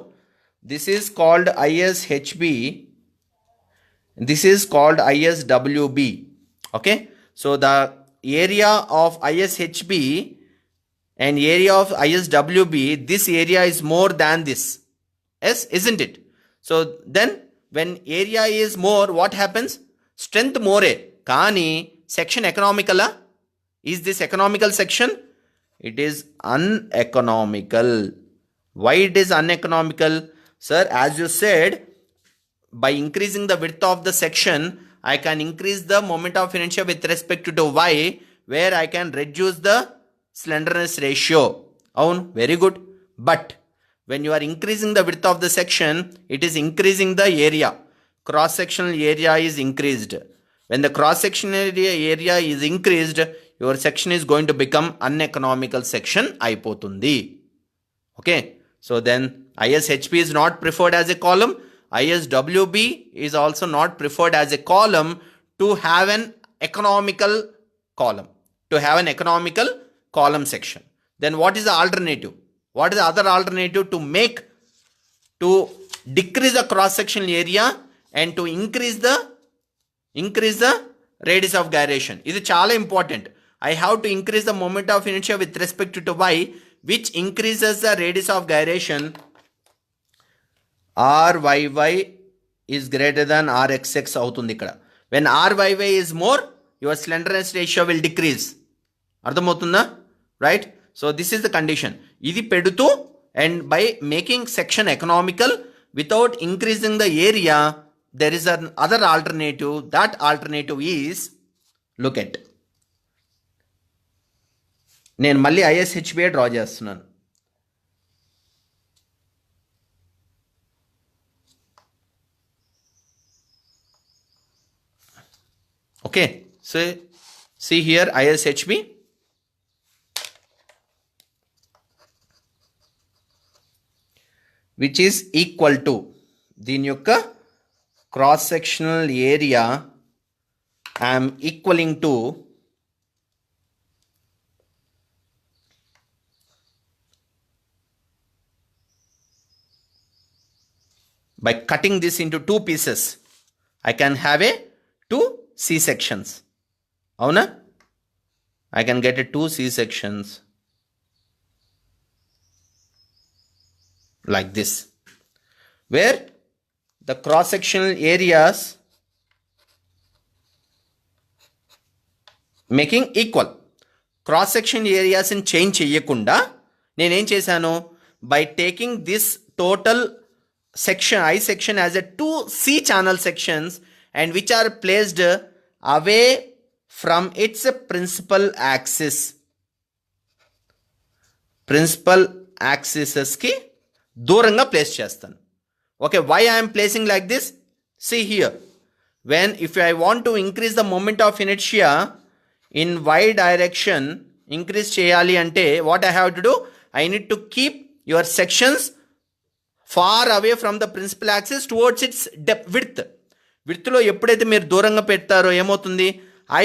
This is called ISHB. This is called ISWB. Okay, so the area of ISHB and area of ISWB, this area is more than this. Yes, isn't it? So then when area is more, what happens? Strength more. Kani section economical? Is this economical section? It is uneconomical. Why it is uneconomical? Sir, as you said, by increasing the width of the section, I can increase the moment of inertia with respect to y, where I can reduce the slenderness ratio. Very good. But when you are increasing the width of the section, it is increasing the area. Cross-sectional area is increased. When the cross-sectional area is increased, your section is going to become uneconomical section అయిపోతుంది. Okay, so then ISHB is not preferred as a column. ISWB is also not preferred as a column to have an economical column. To have an economical column section. Then what is the alternative? What is the other alternative to decrease the cross-sectional area and to increase the radius of gyration? This is chala important. I have to increase the moment of inertia with respect to y, which increases the radius of gyration. RYY is greater than RXX అవుతుంది ఇక్కడ. When RYY is more, your slenderness ratio will decrease. అర్థమవుతుందా? Right? So this is the condition. ఇది పెడుతూ and by making section economical without increasing the area, there is an other alternative. That alternative is, look at. నేను మళ్ళీ ISHB draw చేస్తున్నాను. Okay, so see here ISHB. Which is equal to దీని యొక్క cross sectional area I am equaling to by cutting this into two pieces. I can have a two C sections. Avuna? I can get a two C sections like this, where the cross sectional areas making equal. Cross section areas in change చేయకుండా నేను ఏం చేశాను, by taking this total section I section as a two C channel sections and which are placed away from its principal axis. Principal axis ki దూరంగా place చేస్తాను. Okay, why I am placing like this? See here, when if I want to increase the moment of inertia in y direction, increase చేయాలి అంటే what I have to do? I need to keep your sections far away from the principal axis towards its width. విడ్త్లో ఎప్పుడైతే మీరు దూరంగా పెడతారో ఏమవుతుంది,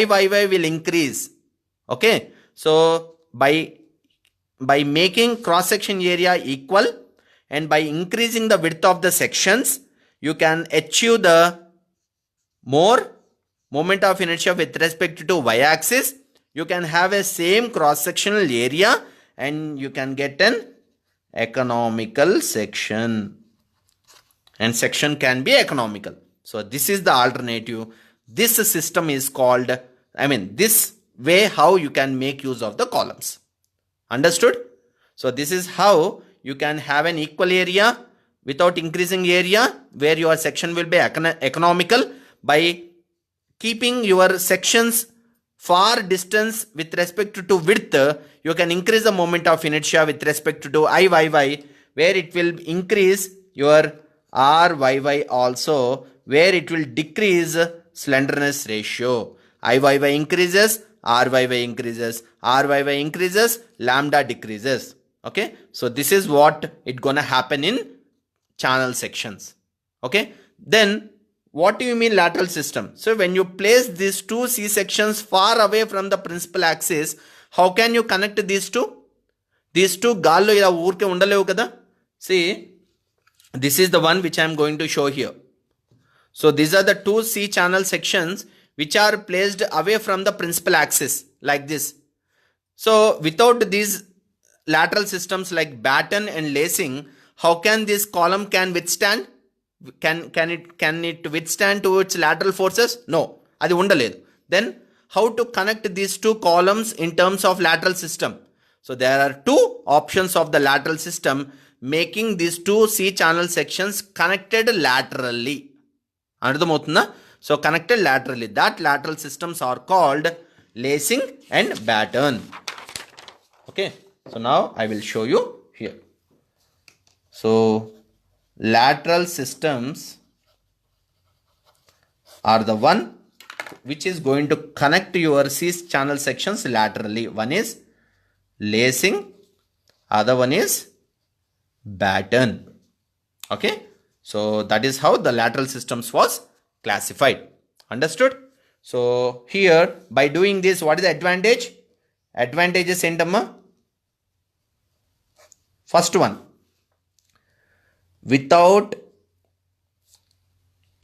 IYY will increase. Okay, so by making cross section area equal and by increasing the width of the sections, you can achieve the more moment of inertia with respect to y axis. You can have a same cross sectional area and you can get an economical section, and section can be economical. So this is the alternative. This system is called, this way how you can make use of the columns. Understood? So this is how you can have an equal area without increasing area, where your section will be economical. By keeping your sections far distance with respect to width, you can increase the moment of inertia with respect to IYY, where it will increase your RYY also, where it will decrease slenderness ratio. IYY increases, RYY increases, RYY increases, lambda decreases. Okay, so this is what it gonna happen in channel sections. Okay, then what do you mean lateral system? So when you place these two C sections far away from the principal axis, how can you connect these two? These two గాల్లో ఇలా ఊరికే ఉండలేవు కదా. See, this is the one which I am going to show here. So these are the two C channel sections which are placed away from the principal axis like this. So without these lateral systems like batten and lacing, how can this column can withstand? Can it withstand to its lateral forces? No, adi undaledu. Then how to connect these two columns in terms of lateral system? So there are two options of the lateral system, making these two C channel sections connected laterally. అర్థమవుతుందా? So connected laterally. That lateral systems are called lacing and batten. Okay, so now I will show you here. So lateral systems are the one which is going to connect your C channel sections laterally. One is lacing, other one is batten. Okay, so that is how the lateral systems was classified. Understood? So here, by doing this, what is the advantage? Advantages ఏంటమ్మా? First one, without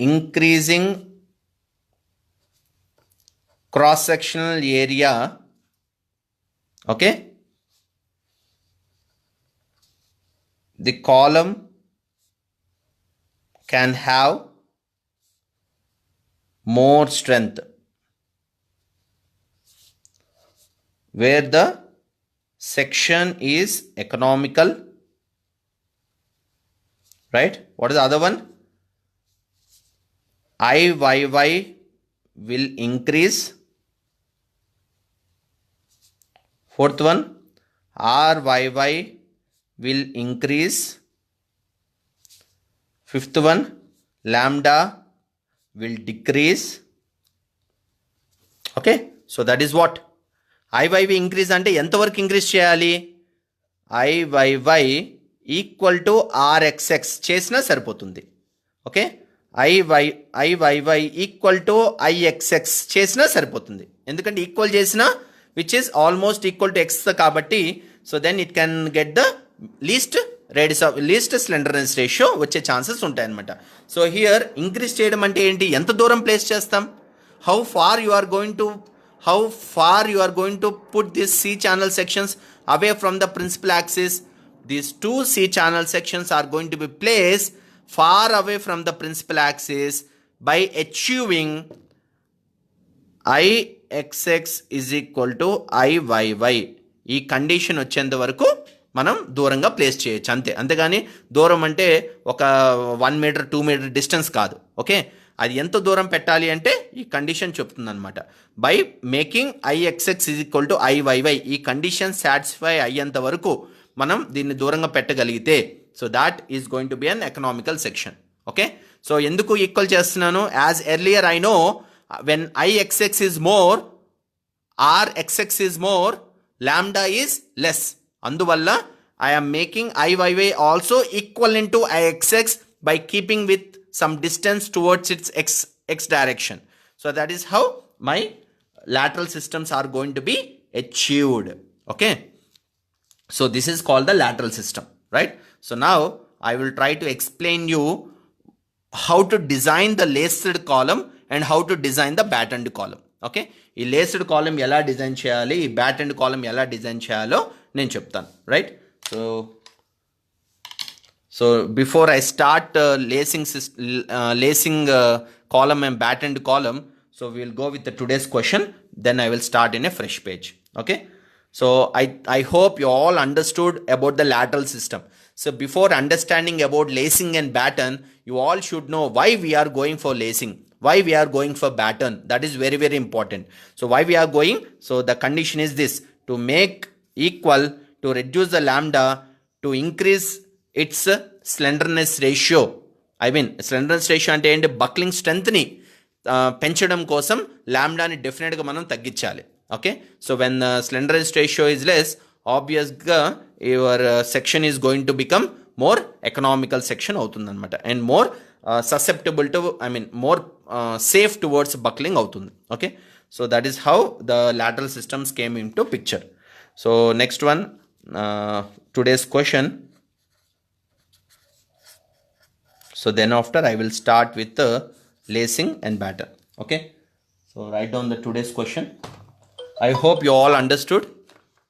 increasing cross sectional area, okay, the column can have more strength where the section is economical, right? What is the other one? IYY will increase. Fourth one, RYY will increase. Fifth one, lambda will decrease. Okay, so that is what IYY increase ante ఎంతవరకు increase చేయాలి? IYY equal to RXX చేసినా సరిపోతుంది. Okay, IYY equal to IXX చేసినా సరిపోతుంది. ఎందుకంటే equal చేసిన which is almost equal to X కాబట్టి, so then it can get the least radius of least slenderness ratio వచ్చే ఛాన్సెస్ ఉంటాయన్నమాట. సో హియర్ ఇంక్రీజ్ చేయడం అంటే ఏంటి? ఎంత దూరం ప్లేస్ చేస్తాం? How far you are going to put this C channel sections away from the principal axis. These two C channel sections are going to be placed far away from the principal axis by achieving IXX is equal to IYY. ఈ condition వచ్చేంత వరకు మనం దూరంగా place చేయొచ్చు, అంతేగాని దూరం అంటే ఒక 1 మీటర్ 2 మీటర్ డిస్టెన్స్ కాదు. ఓకే, అది ఎంత దూరం పెట్టాలి అంటే ఈ కండిషన్ చెప్తుంది అనమాట. By making IXX is equal to IYY, ఈ కండిషన్ సాటిస్ఫై అయ్యేంత వరకు మనం దీన్ని దూరంగా పెట్టగలిగితే, so that is going to be an economical section. Okay, so ఎందుకు ఈక్వల్ చేస్తున్నాను? As earlier I know when IXX is more, RXX is more, lambda is less. అందువల్ల I am making IYY also equivalent to IXX by keeping with some distance towards its x direction. So that is how my lateral systems are going to be achieved. Okay, so this is called the lateral system, right? So now I will try to explain you how to design the laced column and how to design the battened column. Okay, ఈ laced కాలం ఎలా design చేయాలి, ఈ బ్యాటెండ్ కాలం ఎలా design చేయాలో నేను చెప్తాను, right? So before I start lacing column and battened column, so we will go with today's question, then I will start in a fresh page. Okay, so I hope you all understood about the lateral system. So before understanding about lacing and batten, you all should know why we are going for lacing, why we are going for batten. That is very, very important. So why we are going? So the condition is this: to make equal, to reduce the lambda, to increase its slenderness ratio. I mean slenderness ratio అంటే ఏంటి? Buckling స్ట్రెంత్ని పెంచడం కోసం లాంబ్డాని డెఫినెట్గా మనం తగ్గించాలి. Okay, so when slenderness ratio is less, ఆబ్వియస్గా your section is going to become more economical section అవుతుందన్నమాట, and more susceptible to, more safe towards buckling అవుతుంది. Okay, so that is how the lateral systems came into picture. So next one, today's question. So then after I will start with the lacing and batten. Okay, so write down the today's question. I hope you all understood.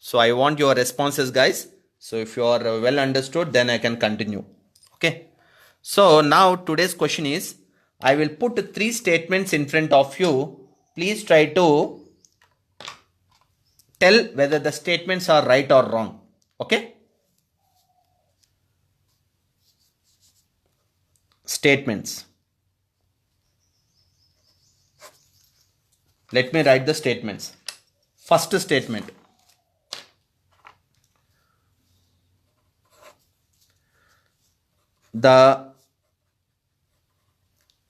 So I want your responses, guys. So if you are well understood, then I can continue. Okay, so now today's question is, I will put 3 statements in front of you. Please try to tell whether the statements are right or wrong. Okay, statements. Let me write the statements. First statement: the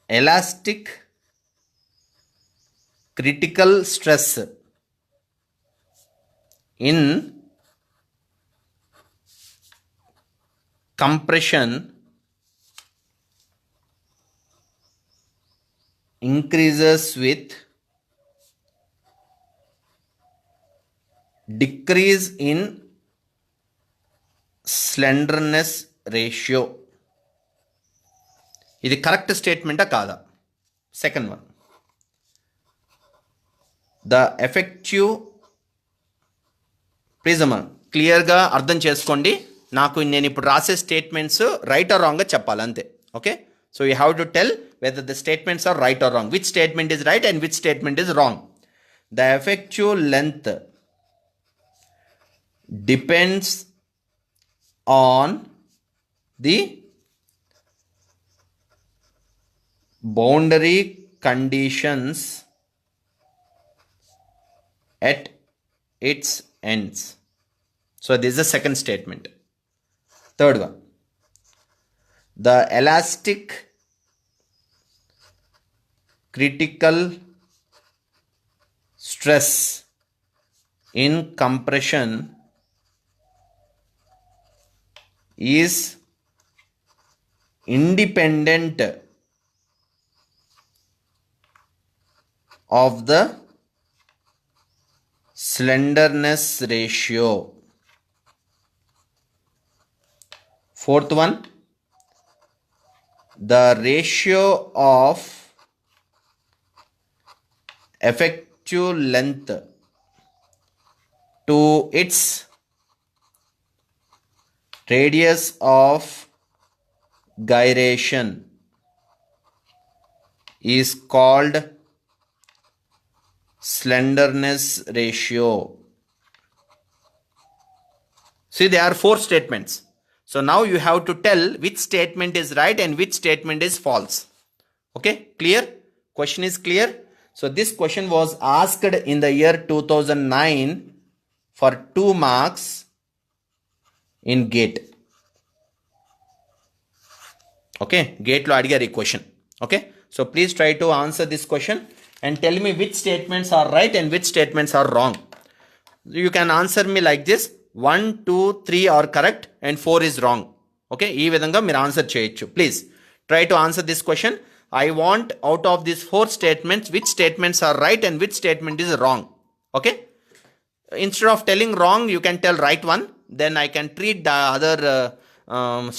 elastic critical stress in compression increases with decrease in slenderness ratio. ఇది correct స్టేట్మెంటా కాదా? Second one, the effective, please అమ్మా క్లియర్గా అర్థం చేసుకోండి. నేను ఇప్పుడు రాసే statements right are రాంగ్గా చెప్పాలి అంతే. Okay, so you have to tell whether the statements are right or wrong, which statement is right and which statement is wrong. The effective length depends on the boundary conditions at its ends. So this is the second statement. Third one, the elastic critical stress in compression is independent of the slenderness ratio. Fourth one, the ratio of effective length to its radius of gyration is called slenderness ratio. See, there are 4 statements. So now you have to tell which statement is right and which statement is false. Okay, clear? Question is clear? So this question was asked in the year 2009 for 2 marks in GATE. Okay, GATE lo adigaru ee question. Okay, so please try to answer this question and tell me which statements are right and which statements are wrong. You can answer me like this: 1, 2, 3 are correct and 4 is wrong. Okay, ee vidhanga meer answer cheyochu. Please try to answer this question. I want out of these 4 statements which statements are right and which statement is wrong. Okay, instead of telling wrong, you can tell right one, then I can treat the other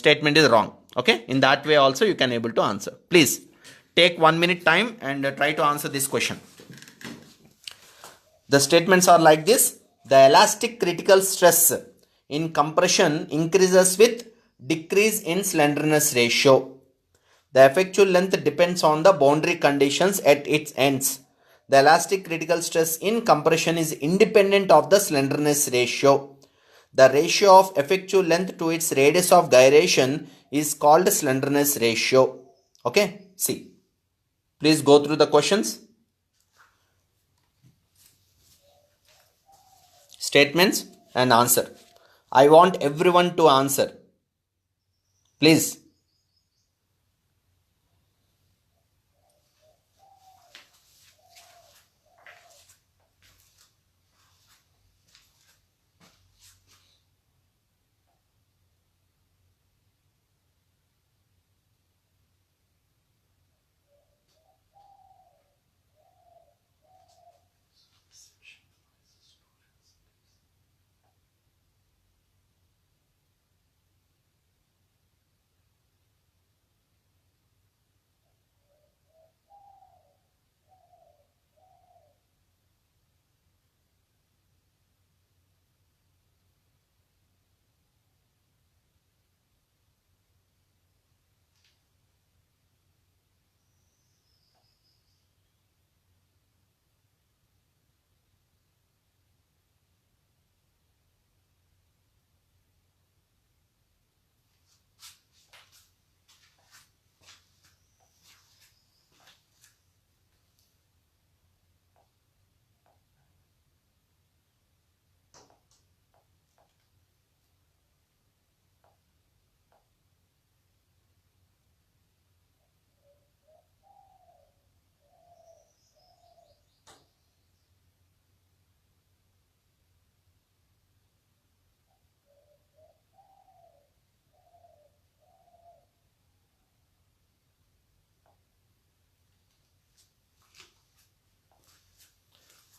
statement is wrong. Okay, in that way also you can able to answer. Please take 1 minute time and try to answer this question. The statements are like this: the elastic critical stress in compression increases with decrease in slenderness ratio. The effective length depends on the boundary conditions at its ends. The elastic critical stress in compression is independent of the slenderness ratio. The ratio of effective length to its radius of gyration is called slenderness ratio. Okay, see. Please go through the questions. Statements and answer. I want everyone to answer. Please.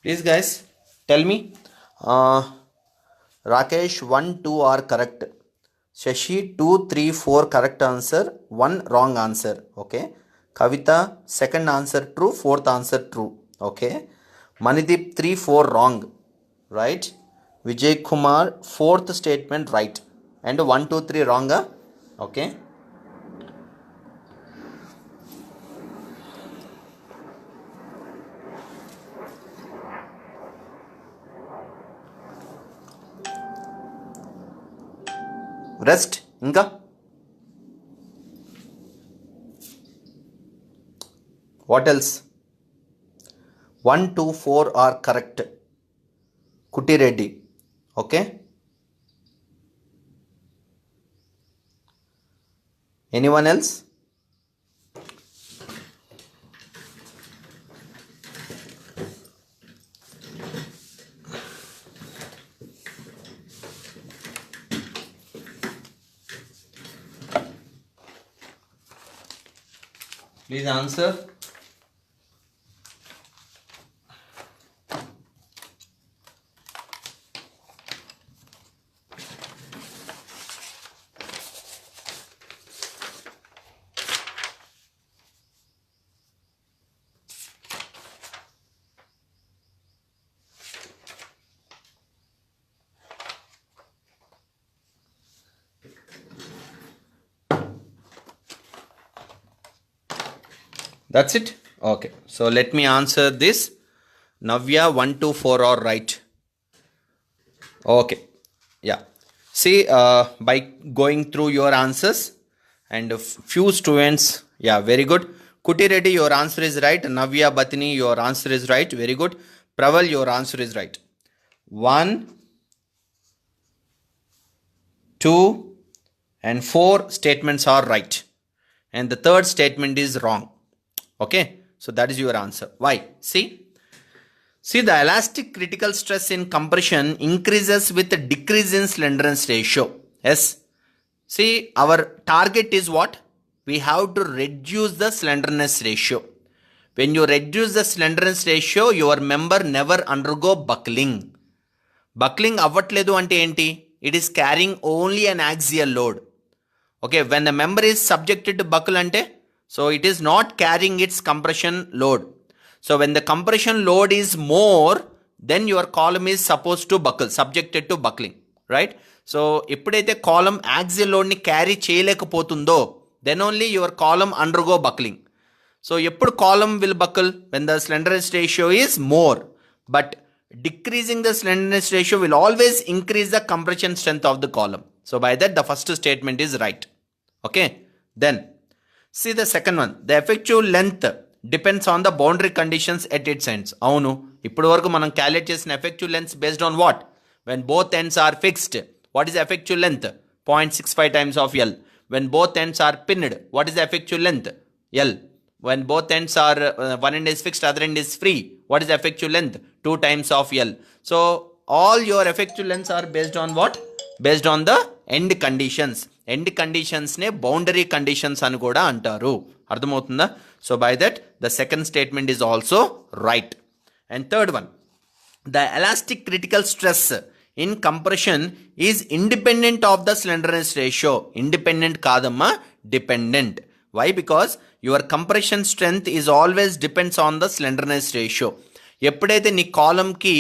Please guys, tell me. Rakesh 1 2 are correct. Shashi 2 3 4 correct answer, 1 wrong answer. Okay. Kavita second answer true, fourth answer true. Okay. Manideep 3 4 wrong. Right. Vijay Kumar fourth statement right. And 1 2 3 wrong. Okay. Rest ఇంకా what else? 1 2 4 are correct. Kuti Reddy. Okay. Anyone else? Please answer. That's it. Okay. So let me answer this. Navya 1 2 4 are right. Okay. Yeah. See, by going through your answers and a few students, yeah, very good. Kuti Reddy, your answer is right. Navya Batini, your answer is right. Very good. Praval, your answer is right. 1 2 and 4 statements are right. And the third statement is wrong. Okay, so that is your answer. Why? See, the elastic critical stress in compression increases with the decrease in slenderness ratio. Yes. See, our target is what? We have to reduce the slenderness ratio. When you reduce the slenderness ratio, your member never undergo buckling. Buckling avvatledu ante enti? It is carrying only an axial load. Okay, when the member is subjected to buckle ante, so it is not carrying its compression load. So when the compression load is more, then your column is supposed to buckle, subjected to buckling, right? So eppudaithe column axial load ni carry cheyalekapotundo, then only your column undergo buckling. So eppudu column will buckle? When the slenderness ratio is more. But decreasing the slenderness ratio will always increase the compression strength of the column. So by that, the first statement is right. Okay. Then see the second one. The effective length depends on the boundary conditions at its ends. Avunu. Ippudu varaku manam calculate chesina effective length based on what? When both ends are fixed. What is the effective length? 0.65 times of L. When both ends are pinned. What is the effective length? L. When both ends are, one end is fixed, other end is free. What is the effective length? 2 times of L. So all your effective lengths are based on what? Based on the end conditions. End conditions ne boundary conditions అని కూడా అంటారు. అర్థమవుతుందా? So by that, the second statement is also right. And third one, the elastic critical stress in compression is independent of the slenderness ratio. Independent కాదమ్మా, dependent. Why? Because your compression strength is always depends on the slenderness ratio. ఎప్పుడైతే నీ కాలంకి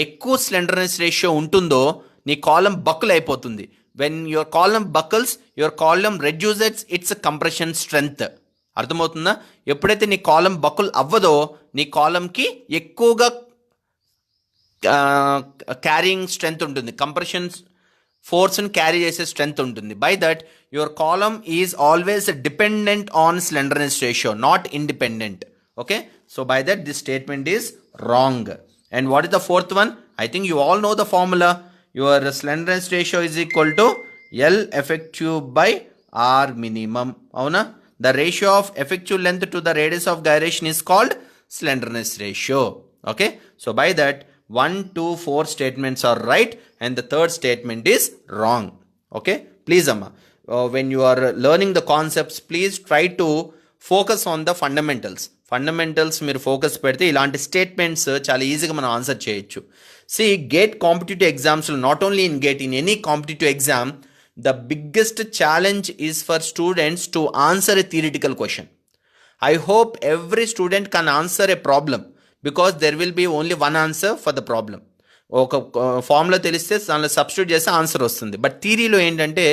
ఎక్కువ స్లెండర్నెస్ ratio ఉంటుందో నీ column buckle అయిపోతుంది. When your column buckles, your column reduces its compression strength. అర్థమవుతుందా? ఎప్పుడైతే నీ కాలం బకుల్ అవ్వదో నీ కాలంకి ఎక్కువగా క్యారింగ్ స్ట్రెంగ్త్ ఉంటుంది, కంప్రెషన్ ఫోర్స్ని క్యారీ చేసే స్ట్రెంగ్త్ ఉంటుంది. By that your column is always dependent on slenderness ratio, not independent. Okay, so by that this statement is wrong. And what is the fourth one? I think you all know the formula. Your slenderness ratio is equal to L effective by R minimum. Avuna? The ratio of effective length to the radius of gyration is called slenderness ratio. Okay, so by that 1, 2, 4 statements are right and the third statement is wrong. Okay, please amma, when you are learning the concepts, please try to focus on the fundamentals మీరు focus పెడితే ఇలాంటి statements చాలా ఈజీగా మనం answer చేయొచ్చు. Gate competitive ఎగ్జామ్స్లో, not only in gate, in any competitive exam, the biggest challenge is for students to answer a theoretical question. I hope every student can answer a problem because there will be only one answer for the problem. ఒక formula తెలిస్తే దానిలో substitute చేస్తే answer వస్తుంది. But థియరీలో ఏంటంటే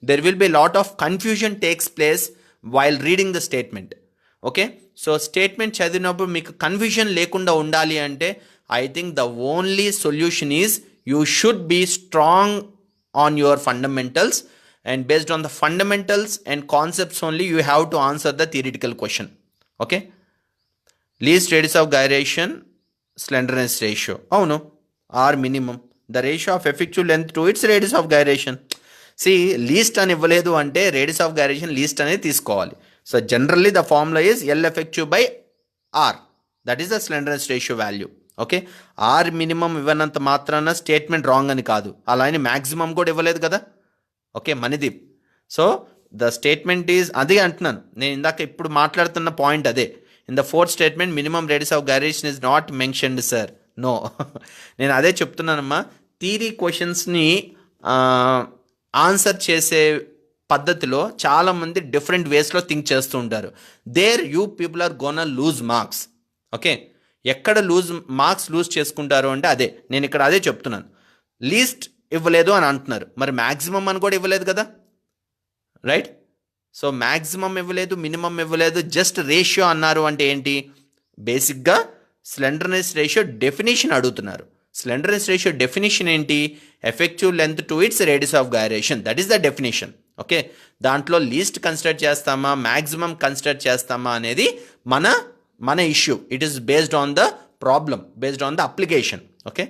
there will be lot of confusion takes place while reading the statement. Okay, so statement చదివినప్పుడు మీకు confusion లేకుండా ఉండాలి అంటే I think the only solution is you should be strong on your fundamentals, and based on the fundamentals and concepts only you have to answer the theoretical question. Okay, least radius of gyration, slenderness ratio, no, or minimum, the ratio of effective length to its radius of gyration. Least అని ఇవ్వలేదు అంటే radius of gyration least అనేది తీసుకోవాలి. So generally the formula is L effective by R, that is the slenderness ratio value. Okay, or minimum ఇవ్వనంత మాత్రాన statement wrong అని కాదు, అలానే మ్యాక్సిమం కూడా ఇవ్వలేదు కదా. Okay Manideep, so the statement is, అదే అంటున్నాను నేను ఇందాక ఇప్పుడు మాట్లాడుతున్న పాయింట్ అదే. In the fourth statement minimum radius of gyration is not mentioned sir, no. నేను అదే చెప్తున్నానమ్మా, థియరీ క్వశ్చన్స్ని ఆన్సర్ చేసే పద్ధతిలో చాలామంది డిఫరెంట్ వేస్లో థింక్ చేస్తూ ఉంటారు. There you people are gonna lose marks. Okay, ఎక్కడ మార్క్స్ లూజ్ చేసుకుంటారు అంటే అదే, నేను ఇక్కడ అదే చెప్తున్నాను. లీస్ట్ ఇవ్వలేదు అని అంటున్నారు, మరి మ్యాక్సిమం అని కూడా ఇవ్వలేదు కదా, రైట్? సో మ్యాక్సిమం ఇవ్వలేదు, మినిమం ఇవ్వలేదు, జస్ట్ రేషియో అన్నారు అంటే ఏంటి? బేసిక్గా స్లెండర్నెస్ రేషియో డెఫినేషన్ అడుగుతున్నారు. స్లెండర్నెస్ రేషియో డెఫినేషన్ ఏంటి? Effective length to it's radius of gyration, that is the definition. Okay, దాంట్లో లీస్ట్ కన్సిడర్ చేస్తామా మ్యాక్సిమం కన్సిడర్ చేస్తామా అనేది మన issue. It is based on the problem, based on the application. Okay,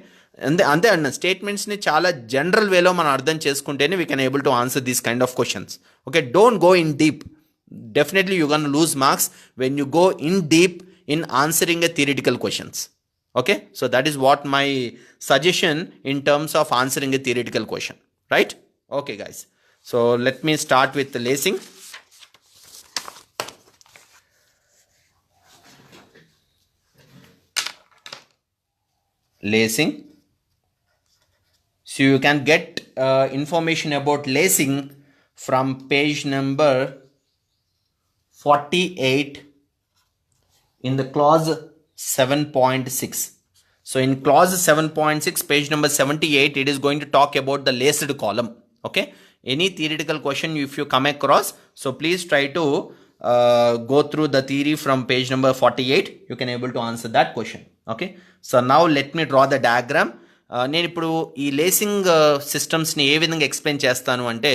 అంతే అన్న స్టేట్మెంట్స్ని చాలా జనరల్ వేలో మనం అర్థం చేసుకుంటేనే we can able to answer these kind of questions. Okay, don't go in deep. Definitely you gonna lose marks when you go in deep in answering a theoretical questions. Okay, so that is what my suggestion in terms of answering a theoretical question, right? Okay guys, so let me start with the lacing. So you can get information about lacing from page number 48 in the clause 7.6. So in clause 7.6, page number 78, it is going to talk about the laced column. Okay, any theoretical question if you come across, so please try to go through the theory from page number 48. You can able to answer that question. Okay, so now let me draw the diagram. నేను ఇప్పుడు ఈ lacing సిస్టమ్స్ని ఏ విధంగా explain చేస్తాను అంటే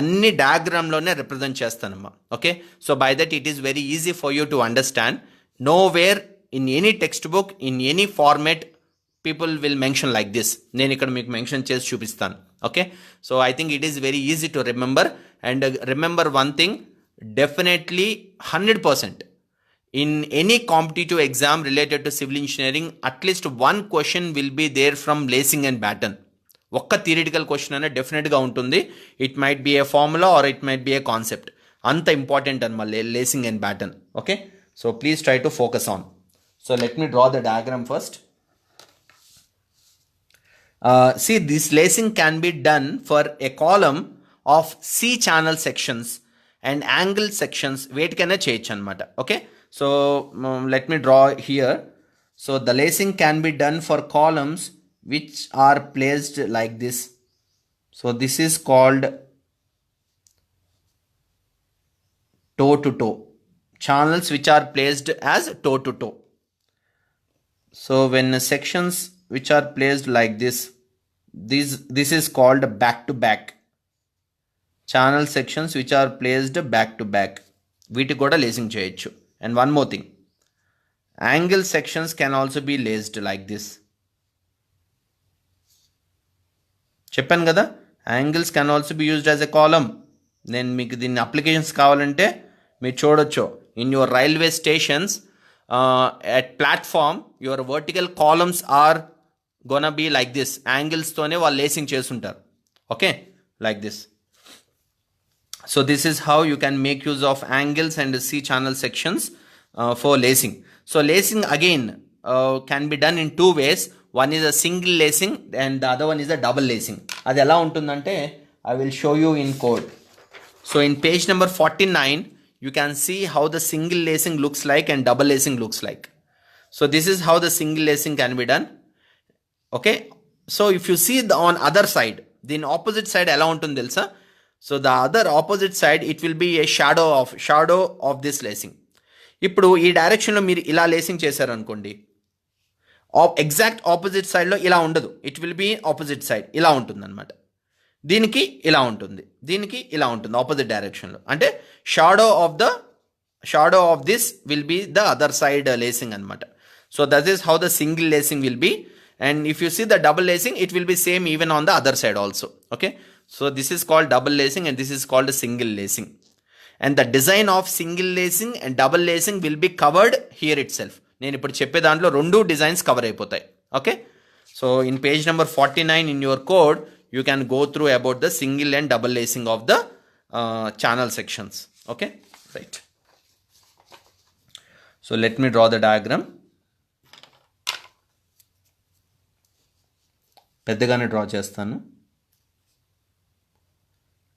అన్ని డయాగ్రామ్లోనే represent చేస్తానమ్మా. Okay, so by that it is very easy for you to understand. Nowhere in any textbook, in any format, people will mention like this. నేను ఇక్కడ మీకు మెన్షన్ చేసి చూపిస్తాను. Okay, so I think it is very easy to remember. And remember one thing, definitely 100% in any competitive exam related to civil engineering, at least one question will be there from lacing and batten. ఒక్క theoretical question అనేది డెఫినెట్గా ఉంటుంది. It might be a formula or it might be a concept. అంత important అనమాట lacing and batten. Okay, so please try to focus on. So let me draw the diagram first. See, this lacing can be done for a column of C channel sections and angle sections. Weight can change anamata. Okay, so let me draw here. So the lacing can be done for columns which are placed like this. So this is called toe to toe. Channels which are placed as toe to toe. So when sections which are placed like this is called back to back. Channel sections which are placed back to back, వీటి కూడా lacing చేయొచ్చు. And one more thing, angle sections can also be laced like this. చెప్పాను కదా, angles can also be used as a column. నేను మీకు దీన్ని applications కావాలంటే మీరు చూడొచ్చు. In your railway stations, at platform, your vertical columns are gonna be like this. Angles తోనే వాళ్ళు లేసింగ్ చేస్తుంటారు. Okay, like this. So this is how you can make use of angles and C channel sections for lacing. So lacing again can be done in two ways. One is a single lacing and the other one is a double lacing. Adi ela untundante I will show you in code. So in page number 49, you can see how the single lacing looks like and double lacing looks like. So this is how the single lacing can be done. Okay. So if you see on other side, the opposite side ela untundi telusa. So the other opposite side, it will be a shadow of this lacing. ఇప్పుడు ఈ డైరెక్షన్లో మీరు ఇలా lacing చేశారనుకోండి, exact opposite సైడ్లో ఇలా ఉండదు. It will be opposite side ఇలా ఉంటుంది అనమాట. దీనికి ఇలా ఉంటుంది, దీనికి ఇలా ఉంటుంది ఆపోజిట్ డైరెక్షన్లో. అంటే shadow of this will be the other side lacing అనమాట. So that is how the single lacing will be. And if you see the double lacing, it will be same even on the other side also. Okay. So this is called double lacing and this is called a single lacing. And the design of single lacing and double lacing will be covered here itself. నేను ఇప్పుడు చెప్పే దాంట్లో రెండు designs cover అయిపోతాయి. Okay. So in page number 49 in your code, you can go through about the single and double lacing of the channel sections. Okay. Right. So let me draw the diagram. పెద్దగానే draw చేస్తాను.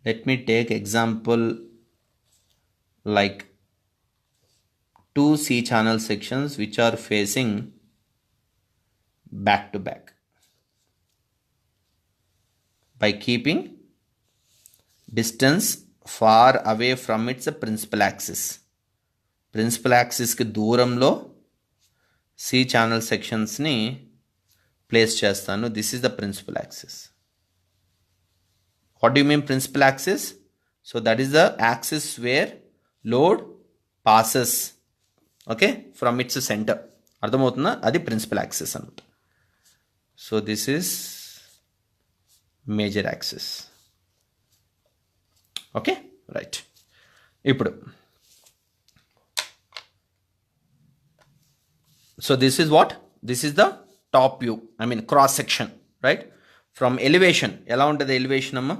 Let me take example like 2 C channel sections which are facing back to back. By keeping distance far away from its principal axis. Principal axis కి దూరంలో C channel sections ని place చేస్తాను. This is the principal axis. What do you mean principal axis? So that is the axis where load passes, okay, from its centre. అర్థమవుతుందా? అది principal axis అనమాట. So this is major axis. Okay, right. ఇప్పుడు so this is what? This is the top view, I mean cross section, right? From elevation, ఎలా ఉంటుంది elevation అమ్మా?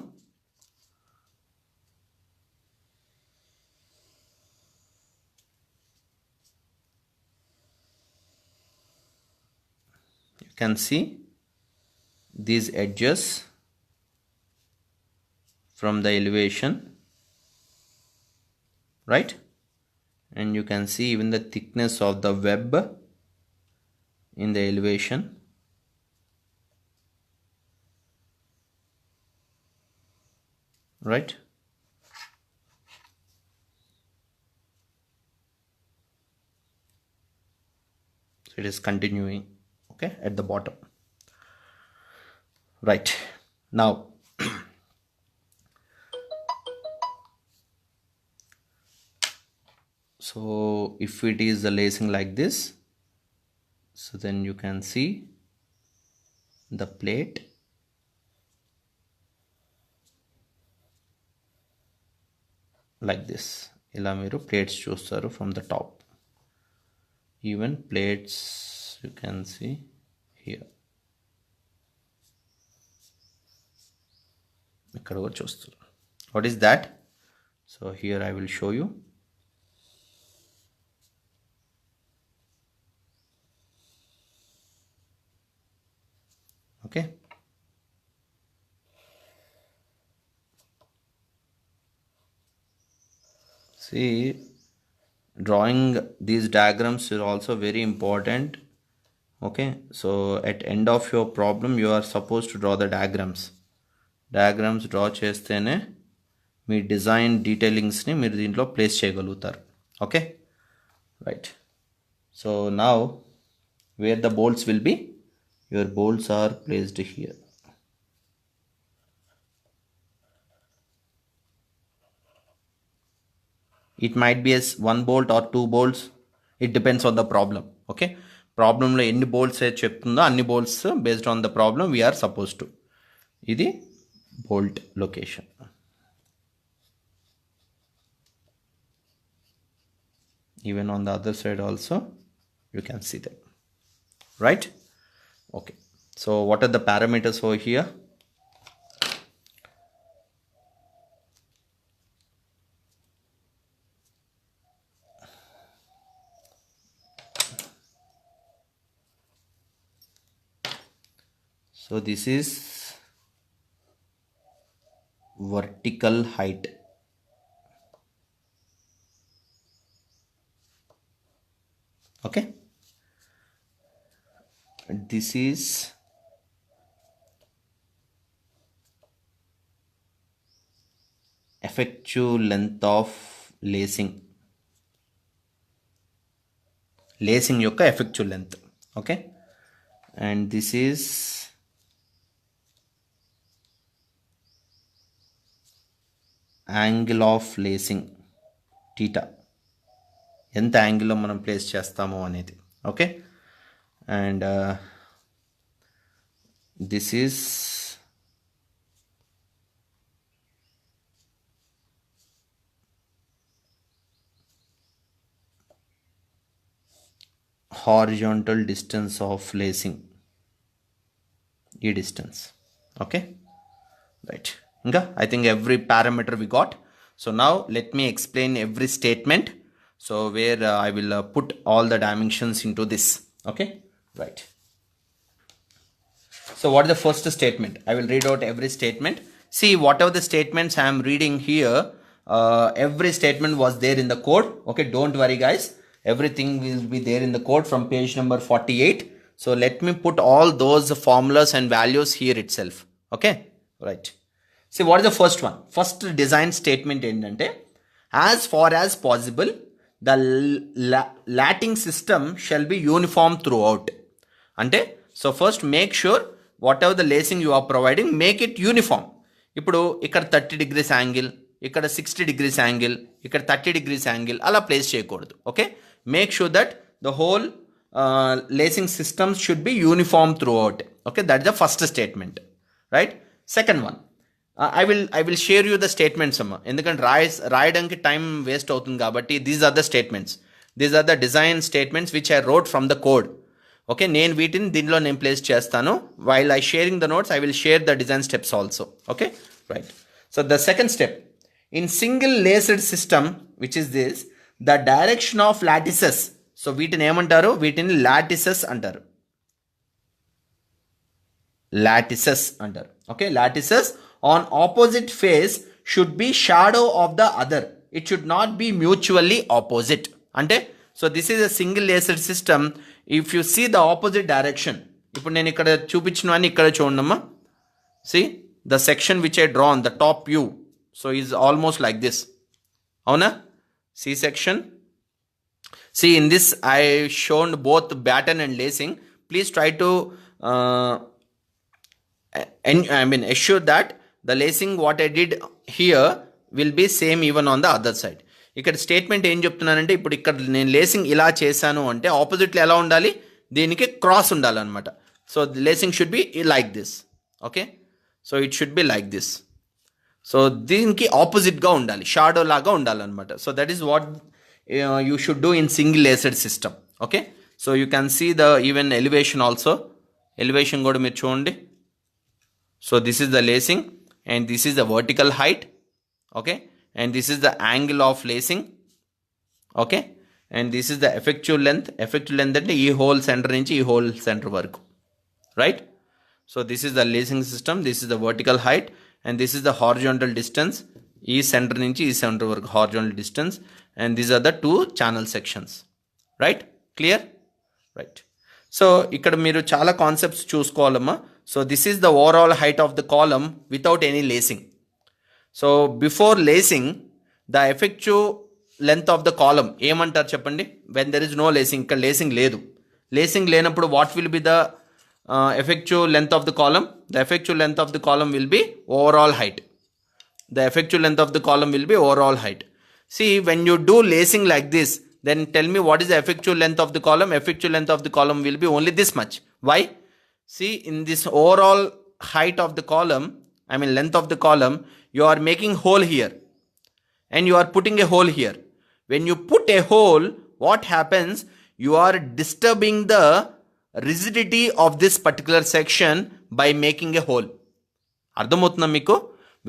You can see these edges from the elevation, right? And you can see even the thickness of the web in the elevation, right? So it is continuing, okay, at the bottom, right? Now so if it is the lacing like this, so then you can see the plate like this. ఇలా మీరు plates చూస్తారు from the top. Even plates you can see here. ఇక్కడ కూడా చూస్తారు. What is that? So here I will show you. Okay. See, drawing these diagrams is also very important. Okay, so at end of your problem you are supposed to draw the diagrams draw చేస్తేనే మీ design డీటెయిలింగ్స్ని మీరు దీంట్లో place చేయగలుగుతారు. Okay, right. So now where the bolts will be, your bolts are placed here. It might be as one bolt or two bolts, it depends on the problem. Okay, problem lo enni bolts ఏ చెప్తుందో అన్ని bolts based on the problem we are supposed to. ఇది bolt location. Even on the other side also you can see that, right? Okay, so what are the parameters over here? So this is vertical height. Okay, this is effective length of lacing యొక్క effective length. Okay, and this is angle of lacing theta, ఎంత యాంగిల్లో మనం place చేస్తామో అనేది. Okay, and this is horizontal distance of lacing, ఈ distance. Okay, right. ఇంకా I think every parameter we got. So now let me explain every statement. So where I will put all the dimensions into this. Okay, right. So what is the first statement? I will read out every statement. See, whatever the statements I am reading here, every statement was there in the code. Okay, don't worry guys, everything will be there in the code from page number 48. So let me put all those formulas and values here itself. Okay, right. See, what is the first one? First design statement endante, as far as possible the latting system shall be uniform throughout. Ante, so first make sure whatever the lacing you are providing, make it uniform. ఇప్పుడు ఇక్కడ 30 degrees angle, ఇక్కడ 60 degrees angle, ఇక్కడ 30 degrees angle అలా place చేయకూడదు. Okay, make sure that the whole lacing systems should be uniform throughout. Okay, that's the first statement, right? Second one, I will share you the statements అమ్మా, ఎందుకంటే రాయడానికి time waste అవుతుంది కాబట్టి. These are the statements, these are the design statements which I wrote from the code. Okay, నేను వీటిని దీనిలో నేను place చేస్తాను. While I sharing the notes I will share the design steps also. Okay, right. So the second step, in single laced system which is this, the direction of lattices. సో వీటిని ఏమంటారు? వీటిని lattices అంటారు. Lattices అంటారు. Okay, lattices on opposite face should be shadow of the other. It should not be mutually opposite. Ante, so this is a single laced system. If you see the opposite direction, ఇప్పుడు నేను ఇక్కడ చూపించినవన్నీ ఇక్కడ చూడమ్మా. See the section which I drawn, the top view, so is almost like this. అవునా? C section. See, in this I shown both batten and lacing. Please try to assure that the lacing what I did here will be same even on the other side. ఇక్కడ statement ఏం చెప్తున్నానంటే, ఇప్పుడు ఇక్కడ నేను lacing ఇలా చేశాను అంటే ఆపోజిట్లో ఎలా ఉండాలి? దీనికి క్రాస్ ఉండాలన్నమాట. So lacing should be like this. Okay, so it should be like this. So దీనికి ఆపోజిట్గా ఉండాలి, షాడో లాగా ఉండాలన్నమాట. So that is what you should do in single laced system. Okay, so you can see the even elevation also. Elevation కూడా మీరు చూడండి. So this is the lacing and this is the vertical height. Okay, and this is the angle of lacing. Okay, and this is the effective length. Effective length అంటే ఈ whole centre నుంచి ఈ whole centre వరకు, right? So this is the lacing system, this is the vertical height, and this is the horizontal distance. ఈ centre నుంచి ఈ centre వరకు horizontal distance, and these are the two channel sections. Right? Clear? Right. So ఇక్కడ మీరు చాలా concepts చూసుకోవాలమ్మా. So this is the overall height of the column without any lacing. So before lacing the effective length of the column ఏమంటారు చెప్పండి? When there is no lacing, ఇక్కడ lacing లేదు. Lacing లేనప్పుడు what will be the effective length of the column? The effective length of the column will be overall height. The effective length of the column will be overall height. See, when you do lacing like this, then tell me what is the effective length of the column? Effective length of the column will be only this much. Why? See, in this overall height of the column, length of the column, you are making hole here and you are putting a hole here. When you put a hole, what happens? You are disturbing the rigidity of this particular section by making a hole. Ardhamotuna meeku?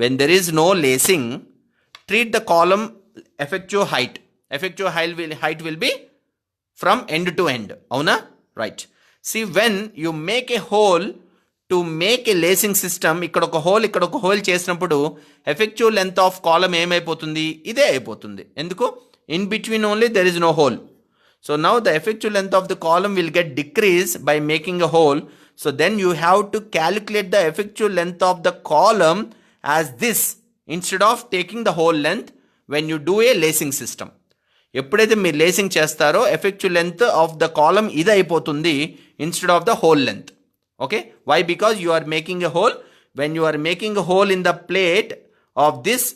When there is no lacing, treat the column effective height. Effective height will be from end to end. Avuna? Right. See, when you make a hole to make a lacing system, ఇక్కడ ఒక whole చేసినప్పుడు effective length of column ఏమైపోతుంది, ఇదే అయిపోతుంది. ఎందుకు? In between only there is no hole. So now the effective length of the column will get decreased by making a hole. So then you have to calculate the effective length of the column as this instead of taking the whole length when you do a lacing system. ఎప్పుడైతే మీరు lacing చేస్తారో effective length of the column ఇది అయిపోతుంది instead of the whole length. Okay, why? Because you are making a hole. When you are making a hole in the plate of this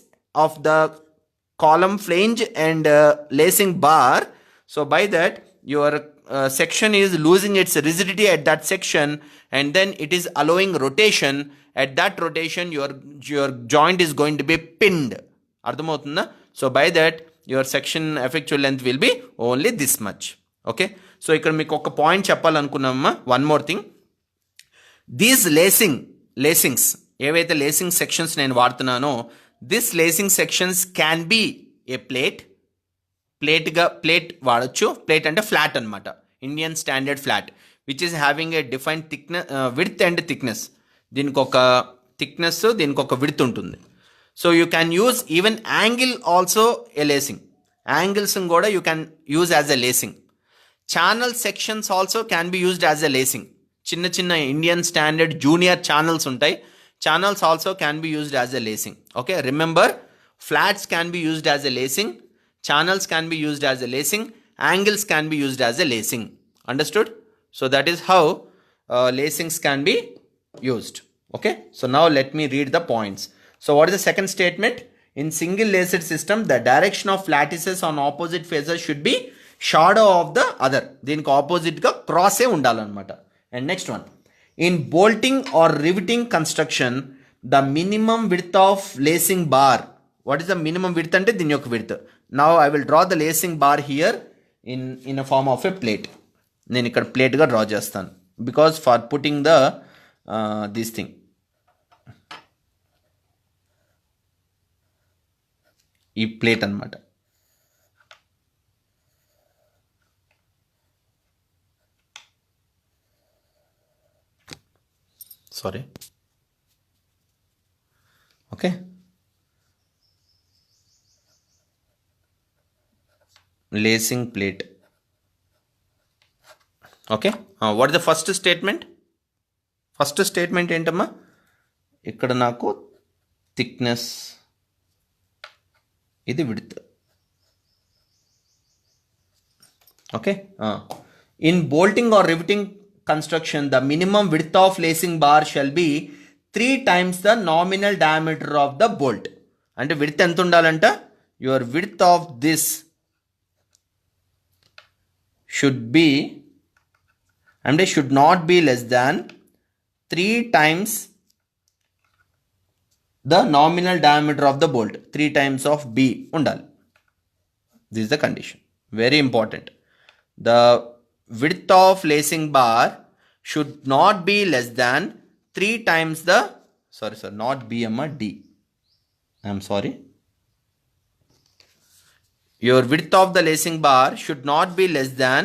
of the column flange and lacing bar, so by that your section is losing its rigidity at that section, and then it is allowing rotation. At that rotation your joint is going to be pinned. అర్థమవుతుందా? So by that your section effective length will be only this much. Okay, so ఇక్కడ మీకు ఒక point చెప్పాలనుకున్నామమ్మా. One more thing, these lacings ఏవైతే lacing sections నేను వాడుతున్నానో, this lacing sections can be a plate వాడచ్చు. Plate అంటే ఫ్లాట్ అనమాట, Indian standard flat, which is having a defined thickness, width and thickness. దీనికి ఒక థిక్నెస్, దీనికి ఒక విడ్త్ ఉంటుంది. So you can use even angle also a lacing. Angles కూడా you can use as a lacing. Channel sections also can be used as a lacing. చిన్న చిన్న Indian standard junior channels ఉంటాయి. Channels also can be used as a lacing. Okay, remember, flats can be used as a lacing, channels can be used as a lacing, angles can be used as a lacing. Understood? So that is how lacings can be used. Okay, so now let me read the points. So what is the second statement? In single laced system, the direction of lattices on opposite faces should be shadow of the other. దీనికి opposite గా cross ఏ ఉండాలన్నమాట. And next one, in bolting or riveting construction, the minimum width of lacing bar. What is the minimum width అంటే దీని యొక్క width. Now I will draw the lacing bar here in a form of a plate. నేను ఇక్కడ ప్లేట్గా draw చేస్తాను, because for putting the this thing. ఈ plate అనమాట. Sorry. Okay, lacing plate. Okay, what is the first statement? First statement ఏంటమ్మా? ఇక్కడ నాకు thickness, ఇది width. Okay, in bolting or riveting construction, the minimum width of lacing bar shall be 3 times the nominal diameter of the bolt. అంటే width ఎంత ఉండాలంట? your width of this should be, and it should not be less than 3 times the nominal diameter of the bolt. 3 times of B undal. This is the condition. Very important. The width of lacing bar should not be less than 3 times the, not B, D. I am sorry. Your width of the lacing bar should not be less than